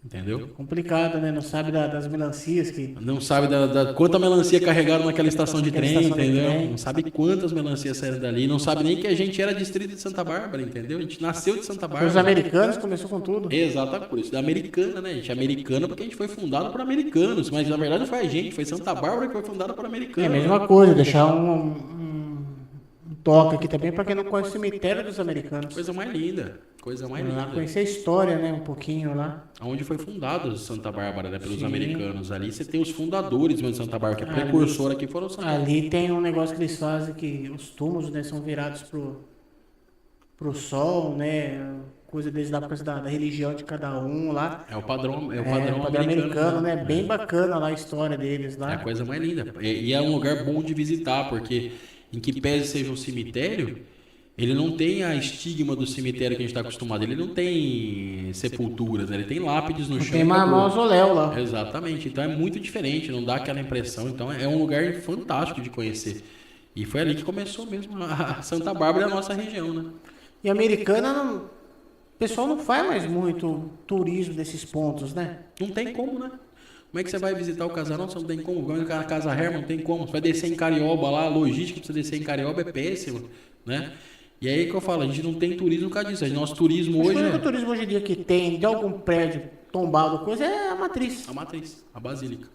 Entendeu? Complicado, né? Não sabe das melancias que... Não sabe quanta melancia carregaram naquela estação de trem, estação de entendeu? trem. Não sabe quantas melancias saíram dali. Não sabe nem que a gente era distrito de Santa Bárbara, entendeu? A gente nasceu de Santa Os Bárbara. americanos começou com tudo. Exatamente, por isso. Da americana, né? A gente é americana porque a gente foi fundado por americanos. Mas na verdade não foi a gente, foi Santa Bárbara que foi fundada por É americanos. a mesma coisa, deixar um toque aqui também para quem não conhece o cemitério dos americanos. Coisa mais linda. Coisa mais Lá linda. conhecer a história, né? Um pouquinho lá. Onde foi fundado Santa Bárbara, né? Pelos Sim. americanos. Ali você tem os fundadores mesmo de Santa Bárbara, que é precursor aqui foram os Santa Bárbara. Ali tem um negócio que eles fazem que os túmulos, né, são virados pro sol, né? Coisa desde a época da religião de cada um lá. É o padrão O padrão americano, né? Bem bacana lá a história deles É lá. a coisa mais linda. E é um lugar bom de visitar, porque em que pese seja um cemitério, ele não tem a estigma do cemitério que a gente está acostumado. Ele não tem sepulturas, né? Ele tem lápides no chão. Tem e acabou. mausoléu lá. Exatamente. Então é muito diferente, não dá aquela impressão. Então é um lugar fantástico de conhecer. E foi ali que começou mesmo a Santa Bárbara e a nossa região, né? E Americana, o pessoal não faz mais muito turismo desses pontos, né? Não tem como, né? Como é que você vai visitar o casarão? Você não tem como. Vai na Casa Herman, não tem como. Você vai descer em Carioba lá, a logística pra você descer em Carioba é péssima, né? E aí que eu falo, a gente não tem turismo por causa disso. Nosso turismo Acho que hoje o único é turismo hoje em dia que tem de algum prédio tombado, coisa, é a matriz. a matriz, a basílica.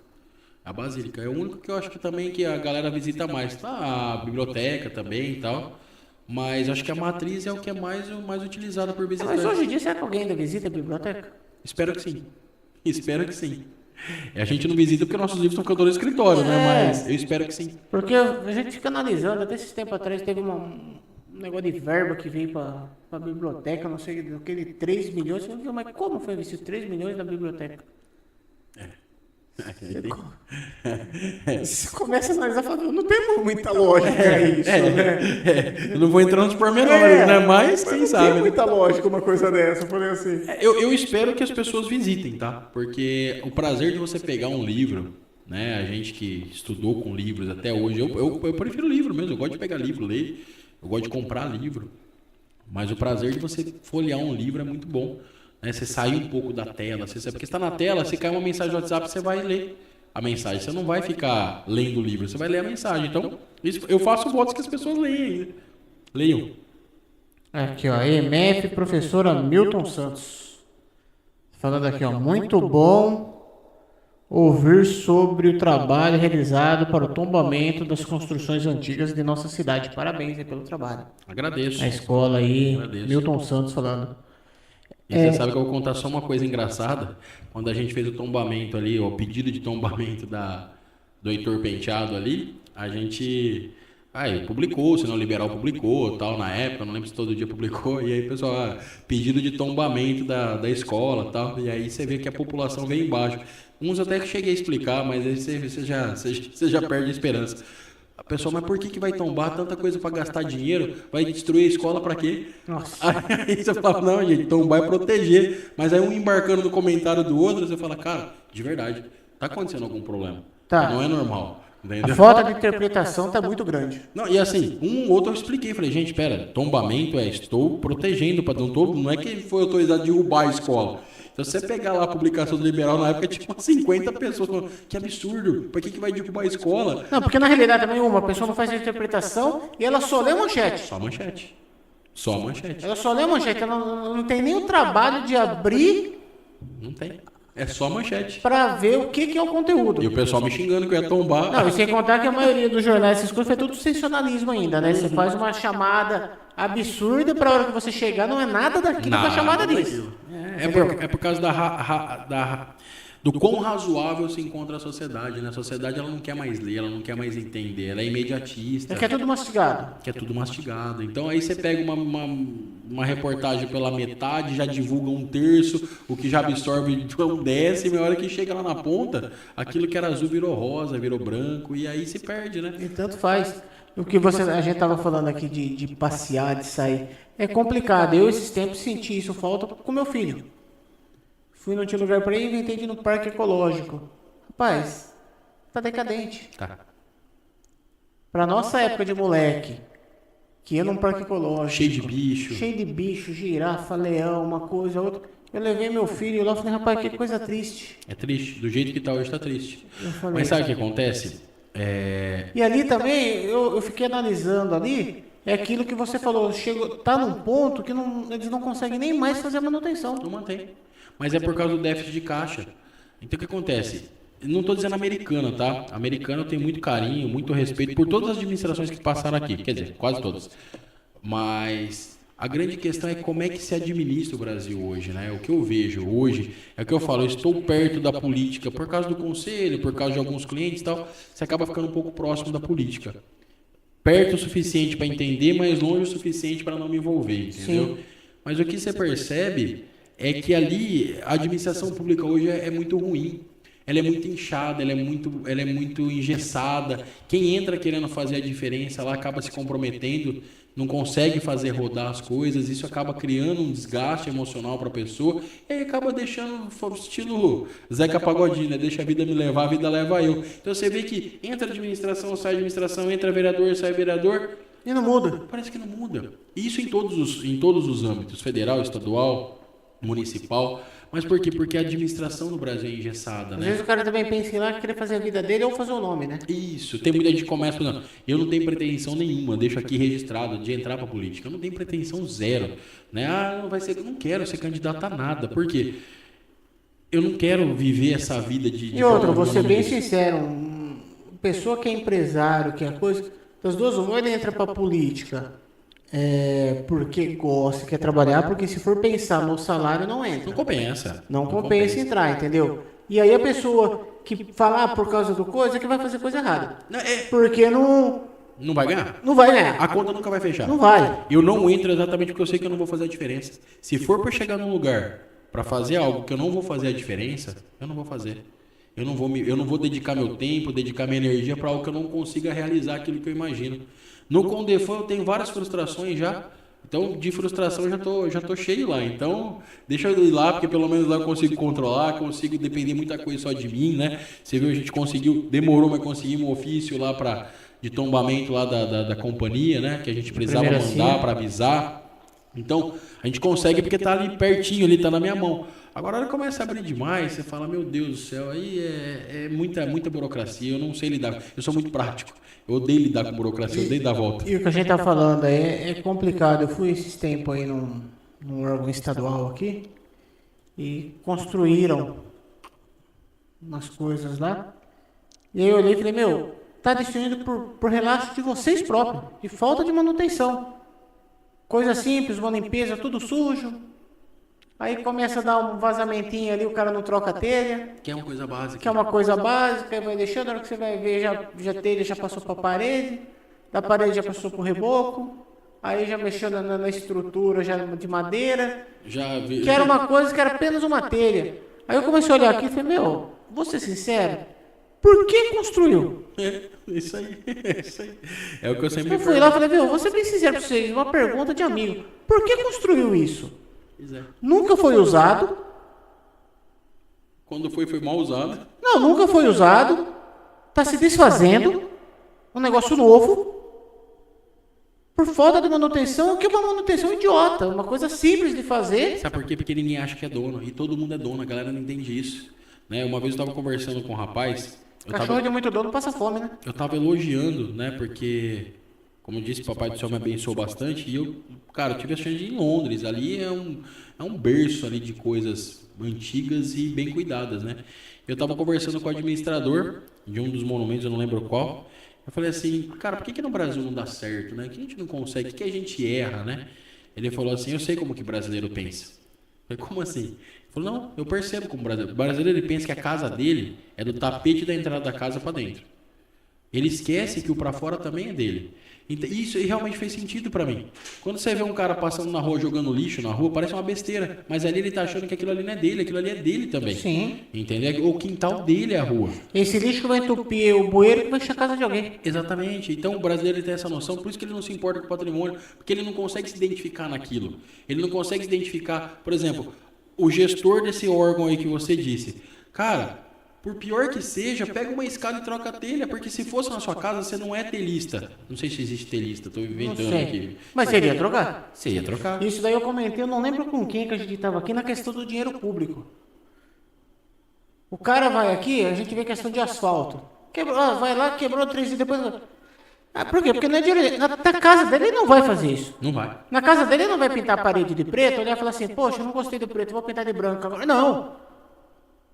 A basílica é o único que eu acho que também que a galera visita mais. Tá, a biblioteca também e tal. Mas acho que a matriz é o que é mais utilizado por Mas visitantes. hoje em dia, será que alguém ainda visita a biblioteca? Espero que sim. Espero que sim. A gente não visita porque nossos livros estão ficando no escritório, né? Mas eu espero que sim. Porque a gente fica analisando, até esses tempos atrás teve um negócio de verba que veio pra biblioteca, não sei, aquele 3 milhões. Você viu, mas como foi investido 3 milhões na biblioteca? Você começa a analisar e fala, não tem muita lógica isso, né? Eu não vou entrar nos pormenores, né? Mas quem não sabe. tem né? muita lógica uma coisa dessa, eu falei assim. Eu espero que as pessoas visitem, tá? Porque o prazer de você pegar um livro, né? A gente que estudou com livros até hoje, eu prefiro livro mesmo, eu gosto de pegar livro, ler, eu gosto de comprar livro. Mas o prazer de você folhear um livro é muito bom. Né? Você sair um pouco da tela, porque você está na tela, se cai uma mensagem no WhatsApp, você vai ler a mensagem. Você não vai ficar lendo o livro, você vai ler a mensagem. Então, isso, eu faço votos que as pessoas leiam. Leiam. Aqui, ó, EMF, professora Milton Santos. Falando aqui, ó, muito bom ouvir sobre o trabalho realizado para o tombamento das construções antigas de nossa cidade. Parabéns aí pelo trabalho. Agradeço. A escola aí, Agradeço. Milton Santos falando. E você sabe que eu vou contar só uma coisa engraçada. Quando a gente fez o tombamento ali, o pedido de tombamento do Heitor Penteado ali, a gente publicou, se não liberal publicou, tal, na época, não lembro se todo dia publicou, e aí pessoal, pedido de tombamento da escola, tal, e aí você vê que a população vem embaixo. Uns até que cheguei a explicar, mas aí você já perde a esperança. A pessoa, mas por que vai tombar tanta coisa para gastar dinheiro? Vai destruir a escola para quê? Nossa. Aí você fala, não, gente, tombar é proteger. Mas aí um embarcando no comentário do outro, você fala, cara, de verdade, tá acontecendo algum problema. Tá. Não é normal. A Entendeu? falta de interpretação tá muito grande. Não, e assim, um outro eu expliquei, falei, gente, pera, tombamento estou protegendo, não é que foi autorizado de derrubar a escola. Então, se você pegar lá a publicação do Liberal, na época tinha umas 50 pessoas falando, que absurdo, por que vai derrubar a escola? Não, porque na realidade também uma pessoa não faz a interpretação e ela só lê manchete. Só manchete. Só manchete. Ela só lê manchete, ela não tem nem o trabalho de abrir Não tem. É só manchete. para ver o que é o conteúdo. E o pessoal me xingando que eu ia tombar. Não, e sem contar que a maioria dos jornais, essas coisas, foi tudo sensacionalismo ainda, né? Você faz uma chamada absurda para a hora que você chegar, não é nada daquilo que a chamada diz. É por causa do quão razoável se encontra a sociedade, né? A sociedade ela não quer mais ler, ela não quer mais entender, ela é imediatista. É que é tudo mastigado. Que é tudo mastigado. Então aí você pega uma reportagem pela metade, já divulga um terço, o que já absorve um décimo, e a hora que chega lá na ponta, aquilo que era azul virou rosa, virou branco, e aí se perde, né? E tanto faz. O que a gente estava falando aqui de passear, de sair, é complicado. Eu, esses tempos, senti isso falta com meu filho. Fui, não tinha lugar para ir, inventei de ir no parque ecológico. Rapaz, tá decadente. Tá. Pra nossa época de moleque, que ia num parque ecológico, Cheio de bicho. cheio de bicho, girafa, leão, uma coisa, outra. Eu levei meu filho lá e falei, rapaz, que coisa triste. É triste. Do jeito que tá hoje, tá triste. Eu falei, Mas sabe o que acontece? E ali também, eu fiquei analisando ali, é aquilo que você falou, tá num ponto que eles não conseguem nem mais fazer a manutenção. Não mantém. Mas é por causa do déficit de caixa. Então o que acontece? Não estou dizendo americana, tá? Americana eu tenho muito carinho, muito respeito por todas as administrações que passaram aqui. Quer dizer, quase todas. Mas a grande questão é como é que se administra o Brasil hoje, né? O que eu vejo hoje é o que eu falo, eu estou perto da política por causa do conselho, por causa de alguns clientes e tal, você acaba ficando um pouco próximo da política. Perto o suficiente para entender, mas longe o suficiente para não me envolver, entendeu? Sim. Mas o que você percebe é que ali a administração pública hoje é muito ruim. Ela é muito inchada, ela é muito engessada. Quem entra querendo fazer a diferença, ela acaba se comprometendo, não consegue fazer rodar as coisas, isso acaba criando um desgaste emocional para a pessoa e aí acaba deixando estilo Zeca Pagodinho, né? Deixa a vida me levar, a vida leva eu. Então você vê que entra administração, sai administração, entra vereador, sai vereador e não muda. Parece que não muda. Isso em todos os âmbitos, federal, estadual, municipal. Mas por quê? Porque a administração no Brasil é engessada, né? Às vezes o cara também pensa em lá que querer fazer a vida dele ou fazer o nome, né? Isso, tem muita gente que começa falando, eu não tenho pretensão nenhuma, deixo aqui registrado de entrar para política. Eu não tenho pretensão zero, né? Não vai ser, eu não quero ser candidato a nada. Por quê? Eu não quero viver essa vida de e outra, vou ser bem sincero, pessoa que é empresário, que é coisa, das duas, ou ele entra para política porque gosta, quer trabalhar, porque se for pensar no salário, não entra. Não compensa. Não compensa entrar, entendeu? E aí a pessoa que falar por causa do coisa é que vai fazer coisa errada. Porque não vai ganhar. Não vai ganhar. A conta nunca vai fechar. Não vai. Eu não entro exatamente porque eu sei que eu não vou fazer a diferença. Se for para chegar num lugar para fazer algo que eu não vou fazer a diferença, eu não vou fazer. Eu não vou dedicar meu tempo, dedicar minha energia para algo que eu não consiga realizar aquilo que eu imagino. No Condefam eu tenho várias frustrações já. Então, de frustração já tô cheio lá. Então, deixa eu ir lá, porque pelo menos lá eu consigo controlar, consigo depender muita coisa só de mim, né? Você viu, a gente conseguiu, demorou, mas conseguimos um ofício lá de tombamento lá da companhia, né? Que a gente precisava mandar para avisar. Então, a gente consegue porque tá ali pertinho, ali tá na minha mão. Agora, a hora que começa a abrir demais, você fala, meu Deus do céu, aí é muita burocracia, eu não sei lidar, eu sou muito prático, eu odeio lidar com burocracia, eu odeio dar volta. E o que a gente tá falando aí é complicado. Eu fui esses tempos aí num órgão estadual aqui e construíram umas coisas lá, e aí eu olhei e falei, meu, tá destruindo por relato de vocês próprios, de falta de manutenção. Coisa simples, uma limpeza, tudo sujo. Aí começa a dar um vazamentinho ali, o cara não troca a telha. Que é uma coisa básica. Que é uma coisa básica, aí vai deixando, na hora que você vai ver, já a telha já passou para a parede, da parede já passou para o reboco, aí já mexeu na estrutura já de madeira, que era uma coisa que era apenas uma telha. Aí eu comecei a olhar aqui e falei, meu, vou ser sincero, por que construiu? Isso aí. É o que eu sempre me fui lá e falei, meu, vou ser bem sincero para vocês, uma pergunta de amigo, por que construiu isso? Nunca foi usado. Quando foi mal usado. Não, nunca foi usado. Está se desfazendo. Um negócio novo. Por falta de manutenção, que é uma manutenção idiota. Uma coisa simples de fazer. Sabe por quê? Porque ninguém acha que é dono. E todo mundo é dono. A galera não entende isso. Né? Uma vez eu estava conversando com um rapaz. Cachorro de muito dono passa fome, né? Eu estava elogiando, né? Porque, como eu disse, o Papai do Céu me abençoou bastante. E eu, cara, eu tive a chance de ir em Londres. Ali é um berço ali de coisas antigas e bem cuidadas, né? Eu estava conversando com o administrador de um dos monumentos, eu não lembro qual. Eu falei assim, cara, por que no Brasil não dá certo, né? Que a gente não consegue, que a gente erra, né? Ele falou assim, eu sei como que brasileiro pensa. Eu falei, como assim? Ele falou, não, eu percebo como brasileiro. O brasileiro ele pensa que a casa dele é do tapete da entrada da casa para dentro. Ele esquece que o para fora também é dele. Então, isso realmente fez sentido para mim. Quando você vê um cara passando na rua jogando lixo na rua, parece uma besteira. Mas ali ele tá achando que aquilo ali não é dele, aquilo ali é dele também. Sim. Entendeu? O quintal dele é a rua. Esse lixo que vai entupir o bueiro que vai encher a casa de alguém. Exatamente. Então o brasileiro ele tem essa noção, por isso que ele não se importa com o patrimônio, porque ele não consegue se identificar naquilo. Ele não consegue se identificar, por exemplo, o gestor desse órgão aí que você disse. Cara, Por pior que seja, pega uma escada e troca a telha, porque se fosse na sua casa, você não é telhista. Não sei se existe telhista, tô Não inventando sei. aqui. Mas seria trocar? Você ia trocar. Isso daí eu comentei, eu não lembro com quem que a gente estava aqui na questão do dinheiro público. O cara vai aqui, a gente vê questão de asfalto. Quebrou, vai lá, quebrou 3 e depois... por quê? Porque não é dinheiro... Na casa dele ele não vai fazer isso. Não vai. Na casa dele ele não vai pintar a parede de preto, olhar e falar assim, poxa, eu não gostei do preto, vou pintar de branco agora. Não.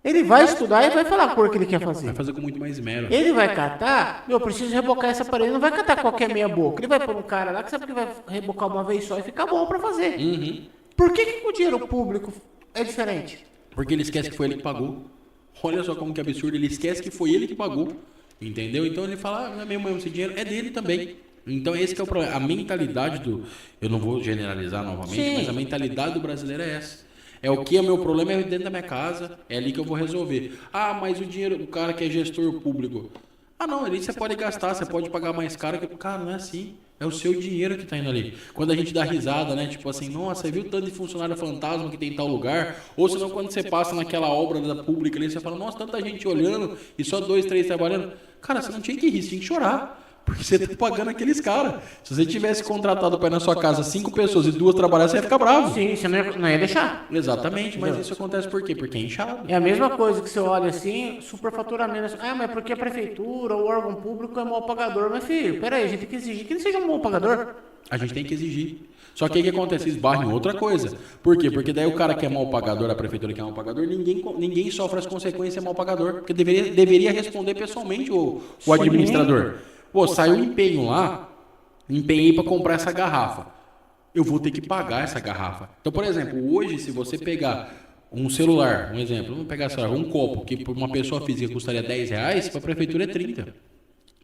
Ele vai estudar e vai falar a cor que ele quer fazer. Vai fazer com muito mais esmero. Ele vai catar, eu preciso rebocar essa parede, não vai catar qualquer meia boca. Ele vai pôr um cara lá que sabe que vai rebocar uma vez só e ficar bom pra fazer. Uhum. Por que que o dinheiro público é diferente? Porque ele esquece que foi ele que pagou. Olha só como que é absurdo, ele esquece que foi ele que pagou. Entendeu? Então ele fala, não é mesmo, esse dinheiro é dele também. Então esse que é o problema. A mentalidade do... Eu não vou generalizar novamente, Sim. mas a mentalidade do brasileiro é essa. É o que é meu problema, é dentro da minha casa, é ali que eu vou resolver. Ah, mas o dinheiro do cara que é gestor público. Ah, não, ali você pode gastar, você pode pagar mais caro. Cara, não é assim. É o seu dinheiro que tá indo ali. Quando a gente dá risada, né? Tipo assim, nossa, você viu o tanto de funcionário fantasma que tem em tal lugar? Ou senão quando você passa naquela obra da pública ali, você fala, nossa, tanta gente olhando e só 2, 3 trabalhando. Cara, você não tinha que rir, você tinha que chorar. Porque você tá pagando aqueles caras. Se você tivesse contratado para ir na sua casa 5 pessoas e 2 trabalhar, você ia ficar bravo. Sim, você não ia deixar. Exatamente, mas isso acontece por quê? Porque é inchado. É a mesma coisa que você olha assim, superfaturamento. Ah, mas porque a prefeitura ou o órgão público é mau pagador. Mas filho, peraí, a gente tem que exigir que ele seja um mau pagador. A gente tem que exigir. Só que aí o que acontece? Esbarra em outra coisa. Por quê? Porque daí o cara que é mal pagador, a prefeitura que é mal pagador, ninguém sofre as consequências de mal pagador. Porque deveria responder pessoalmente o administrador. Pô, saiu um empenho lá, empenhei para comprar essa garrafa. Eu vou ter que pagar essa garrafa. Então, por exemplo, hoje, se você pegar um celular, um exemplo, vamos pegar celular, um copo, que por uma pessoa física custaria R$10, para a prefeitura é 30.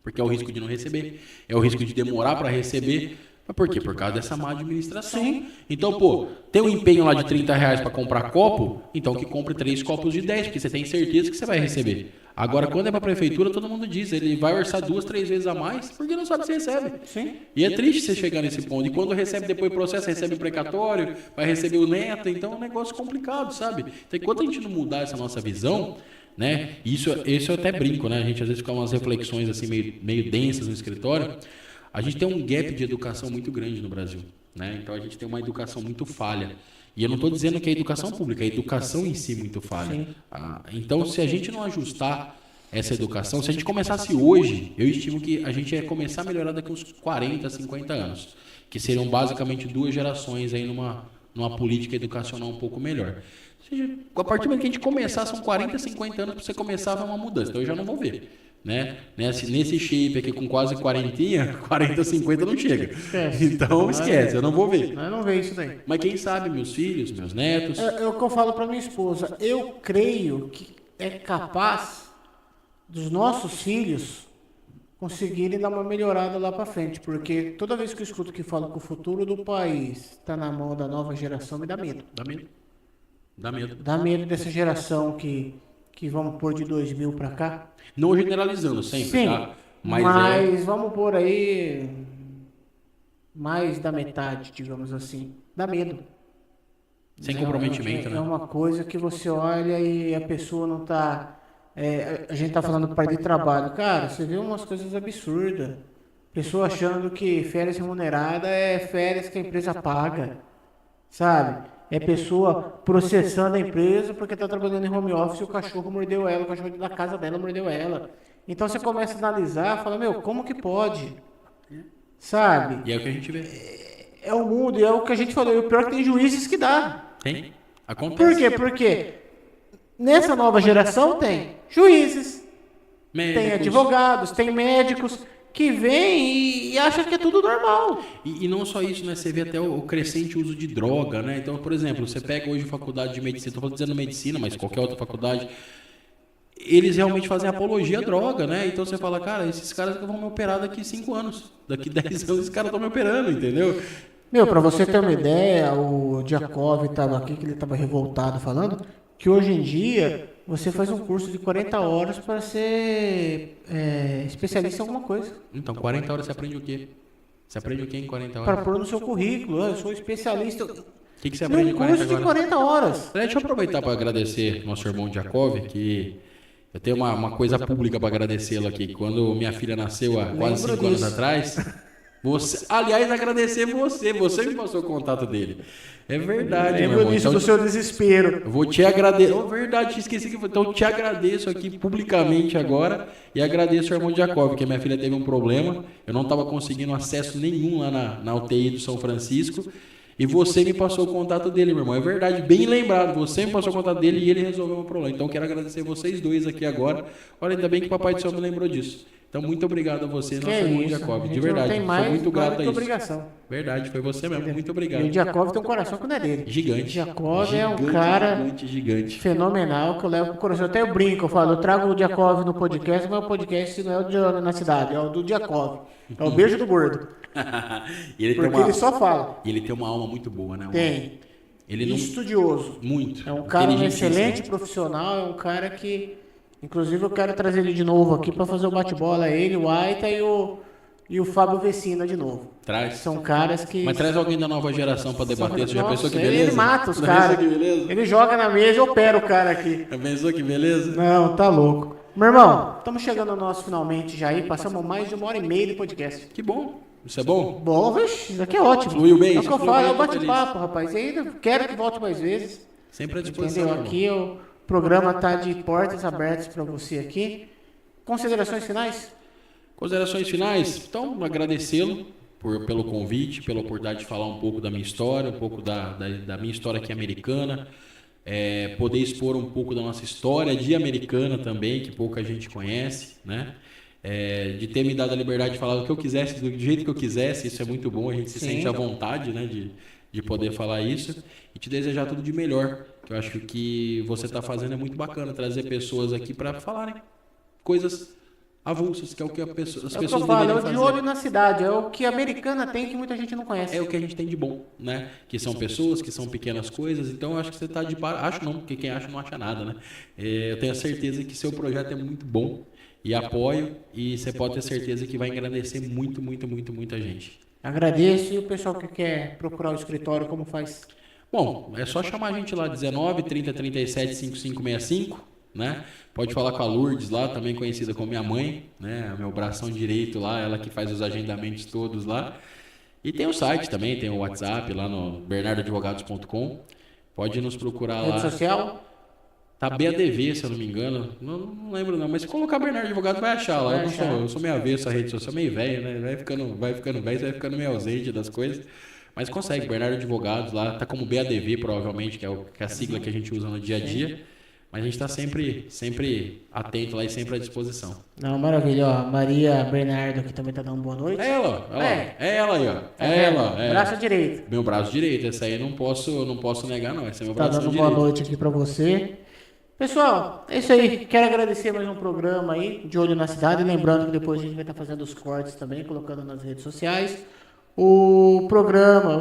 Porque é o risco de não receber, é o risco de demorar para receber. Mas por quê? Por causa dessa má administração. Sim. Então, pô, tem um empenho lá de R$30 para comprar copo, então que compre 3 copos de 10, porque você tem certeza que você vai receber. Agora, quando é para a prefeitura, todo mundo diz, ele vai orçar 2, 3 vezes a mais, porque não sabe se recebe. Sim. E é triste você chegar nesse ponto. E quando recebe depois o processo, recebe o precatório, vai receber o neto, então é um negócio complicado, sabe? Então, enquanto a gente não mudar essa nossa visão, né? Isso eu até brinco, né? A gente às vezes fica umas reflexões assim meio densas no escritório. A gente tem um gap de educação muito grande no Brasil, né? Então a gente tem uma educação muito falha. E eu não estou dizendo que é a educação pública, é a educação em si muito falha. Então, se a gente não ajustar essa educação, se a gente começasse hoje, eu estimo que a gente ia começar a melhorar daqui uns 40, 50 anos, que seriam basicamente 2 gerações aí numa política educacional um pouco melhor. Ou seja, a partir do momento que a gente começar, são 40, 50 anos para você começar a ver uma mudança. Então eu já não vou ver. Né? Nesse shape aqui com quase 40, 50 não chega. Então esquece, eu não vou ver. Eu não vejo isso daí. Mas quem sabe, meus filhos, meus netos. É o que eu falo para minha esposa. Eu creio que é capaz dos nossos filhos conseguirem dar uma melhorada lá para frente. Porque toda vez que eu escuto que falo que o futuro do país está na mão da nova geração, me dá medo. Dá medo. Dá medo. Dá medo dessa geração que vamos pôr de 2000 para cá. Não generalizando sempre, sim, tá? Mas vamos pôr aí mais da metade, digamos assim. Dá medo. Sem comprometimento, né? É uma coisa que você olha e a pessoa não tá... a gente tá falando para de trabalho. Cara, você vê umas coisas absurdas. Pessoa achando que férias remunerada é férias que a empresa paga. Sabe? É pessoa processando a empresa porque está trabalhando em home office e o cachorro mordeu ela, o cachorro da casa dela mordeu ela. Então você começa a analisar, fala, meu, como que pode? Sabe? E é o que a gente vê. É o mundo, e é o que a gente falou, e o pior é que tem juízes que dá. Tem? Acontece. Por quê? Porque nessa nova geração tem juízes, Médicos. tem advogados, tem médicos que vem e acha que é tudo normal. E não só isso, né? Você vê até o crescente uso de droga, né? Então, por exemplo, você pega hoje faculdade de medicina, estou dizendo medicina, mas qualquer outra faculdade, eles realmente fazem apologia à droga, né? Então você fala, cara, esses caras vão me operar daqui 5 anos, daqui 10 anos esses caras estão me operando, entendeu? Meu, pra você ter uma ideia, o Diakov estava aqui, que ele estava revoltado falando, que hoje em dia você faz um curso de 40 horas para ser especialista em alguma coisa. Então, 40 horas você aprende o quê? Você aprende o quê em 40 horas? Para pôr no seu currículo, eu sou especialista. O que você aprende em 40 horas? Um curso de 40 horas. Deixa eu aproveitar para agradecer nosso irmão Diakov, que Eu tenho uma coisa pública para agradecê-lo aqui. Quando minha filha nasceu há quase 5 anos atrás, aliás, agradecer você me passou o contato dele. É verdade, meu irmão. Então, do seu desespero. Eu vou te agradecer. Verdade, esqueci que. Então, te agradeço aqui publicamente agora e agradeço ao irmão Jacob, que a minha filha teve um problema. Eu não estava conseguindo acesso nenhum lá na UTI do São Francisco. E você me passou o contato dele, meu irmão. É verdade, bem lembrado. Você me passou o contato dele e ele resolveu o problema. Então, quero agradecer vocês dois aqui agora. Olha, ainda bem que o Papai do Céu me lembrou disso. Então, muito obrigado a você, nosso irmão Jacob. De verdade, sou muito grato a isso. Obrigação. Verdade, foi você mesmo. Muito obrigado. E o Jacob tem um coração que não é dele. Gigante. Jacob é um cara gigante. fenomenal que eu levo pro coração. Eu até brinco, eu falo, eu trago o Jacob no podcast, mas o podcast não é o de Olho na Cidade, é o do Jacob. É o beijo do gordo. Ele só fala. E ele tem uma alma muito boa, né? Tem. Ele não... Estudioso. Muito. É um cara excelente profissional, é um cara que... Inclusive eu quero trazer ele de novo aqui para fazer o bate-bola, ele, o Aita e o Fábio Vecina de novo. Traz. São caras que... Mas traz alguém da nova geração para debater. Você já pensou que beleza? Ele mata os caras. Ele joga na mesa e opera o cara aqui. Já pensou que beleza? Não, tá louco. Meu irmão, estamos chegando ao nosso finalmente já aí. Passamos mais de 1h30 de podcast. Que bom. Isso é bom? Bom, vixe, isso aqui é ótimo. Fluiu bem. É o que eu falo, é o bate-papo, rapaz. E ainda quero que volte mais vezes. Sempre à disposição. Entendeu? Aqui o programa tá de portas abertas para você aqui. Considerações finais? Considerações finais? Então, agradecê-lo pelo convite, pela oportunidade de falar um pouco da minha história, um pouco da minha história aqui americana. Poder expor um pouco da nossa história de Americana também, que pouca gente conhece, né? De ter me dado a liberdade de falar o que eu quisesse, do jeito que eu quisesse, isso é muito bom, a gente se sente à vontade, né, de poder falar isso, e te desejar tudo de melhor, que eu acho que o que você está fazendo é muito bacana, trazer pessoas aqui para falarem coisas avulsas, que é o que as pessoas deveriam fazer. É o de olho na cidade, é o que a Americana tem que muita gente não conhece. É o que a gente tem de bom, né? Que são pessoas, que são pequenas coisas, então eu acho que você está de par... Acho não, porque quem acha não acha nada, né? Eu tenho a certeza que seu projeto é muito bom e apoio, e você pode ter certeza que vai engrandecer muita gente. Agradeço. E o pessoal que quer procurar o escritório, como faz? Bom, é só chamar a gente lá, 19 30 37 5565, né? Pode falar com a Lourdes lá, também conhecida como minha mãe, né? Meu bração direito lá, ela que faz os agendamentos todos lá. E tem o site também, tem o WhatsApp lá no bernardoadvogados.com. Pode nos procurar lá. Rede social? Tá BADV, se eu não me engano. Não lembro não, mas se colocar Bernardo Advogado vai achar lá. Eu sou meio avesso a rede social, meio velho, né? Vai ficando velho, vai ficando meio ausente das coisas. Mas consegue, Bernardo Advogados lá, tá como BADV provavelmente, que é a sigla que a gente usa no dia a dia. Mas a gente está sempre atento lá e sempre à disposição. Não, maravilha, ó. Maria Bernardo aqui também tá dando boa noite. É ela aí, ó. Ela. Braço direito. Meu braço direito, essa aí eu não posso negar não, esse é meu braço direito. Tá dando boa noite aqui para você. Pessoal, é isso aí. Quero agradecer mais um programa aí, de Olho na Cidade. Lembrando que depois a gente vai estar fazendo os cortes também, colocando nas redes sociais. O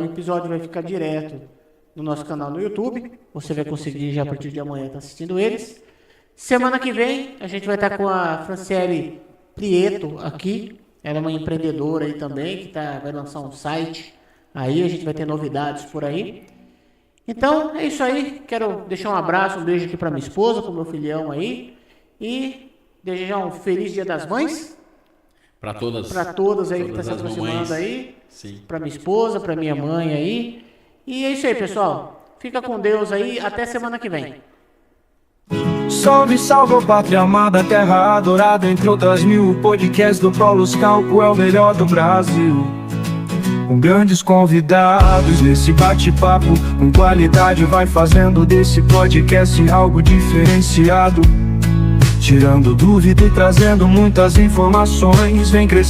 episódio vai ficar direto no nosso canal no YouTube. Você vai conseguir já a partir de amanhã estar assistindo eles. Semana que vem a gente vai estar com a Franciele Prieto aqui. Ela é uma empreendedora aí também, que vai lançar um site. Aí a gente vai ter novidades por aí. Então, é isso aí. Quero deixar um abraço, um beijo aqui para minha esposa, para o meu filhão aí. E desejar um feliz Dia das Mães. Para todas aí que estão se aproximando aí. Sim. Para minha esposa, para minha mãe aí. E é isso aí, pessoal. Fica com Deus aí. Até semana que vem. Salve, salve, pátria amada, terra adorada. Entre outras mil, o podcast do Prolus Calco é o melhor do Brasil. Com grandes convidados nesse bate-papo, com qualidade vai fazendo desse podcast algo diferenciado. Tirando dúvida e trazendo muitas informações, vem crescer.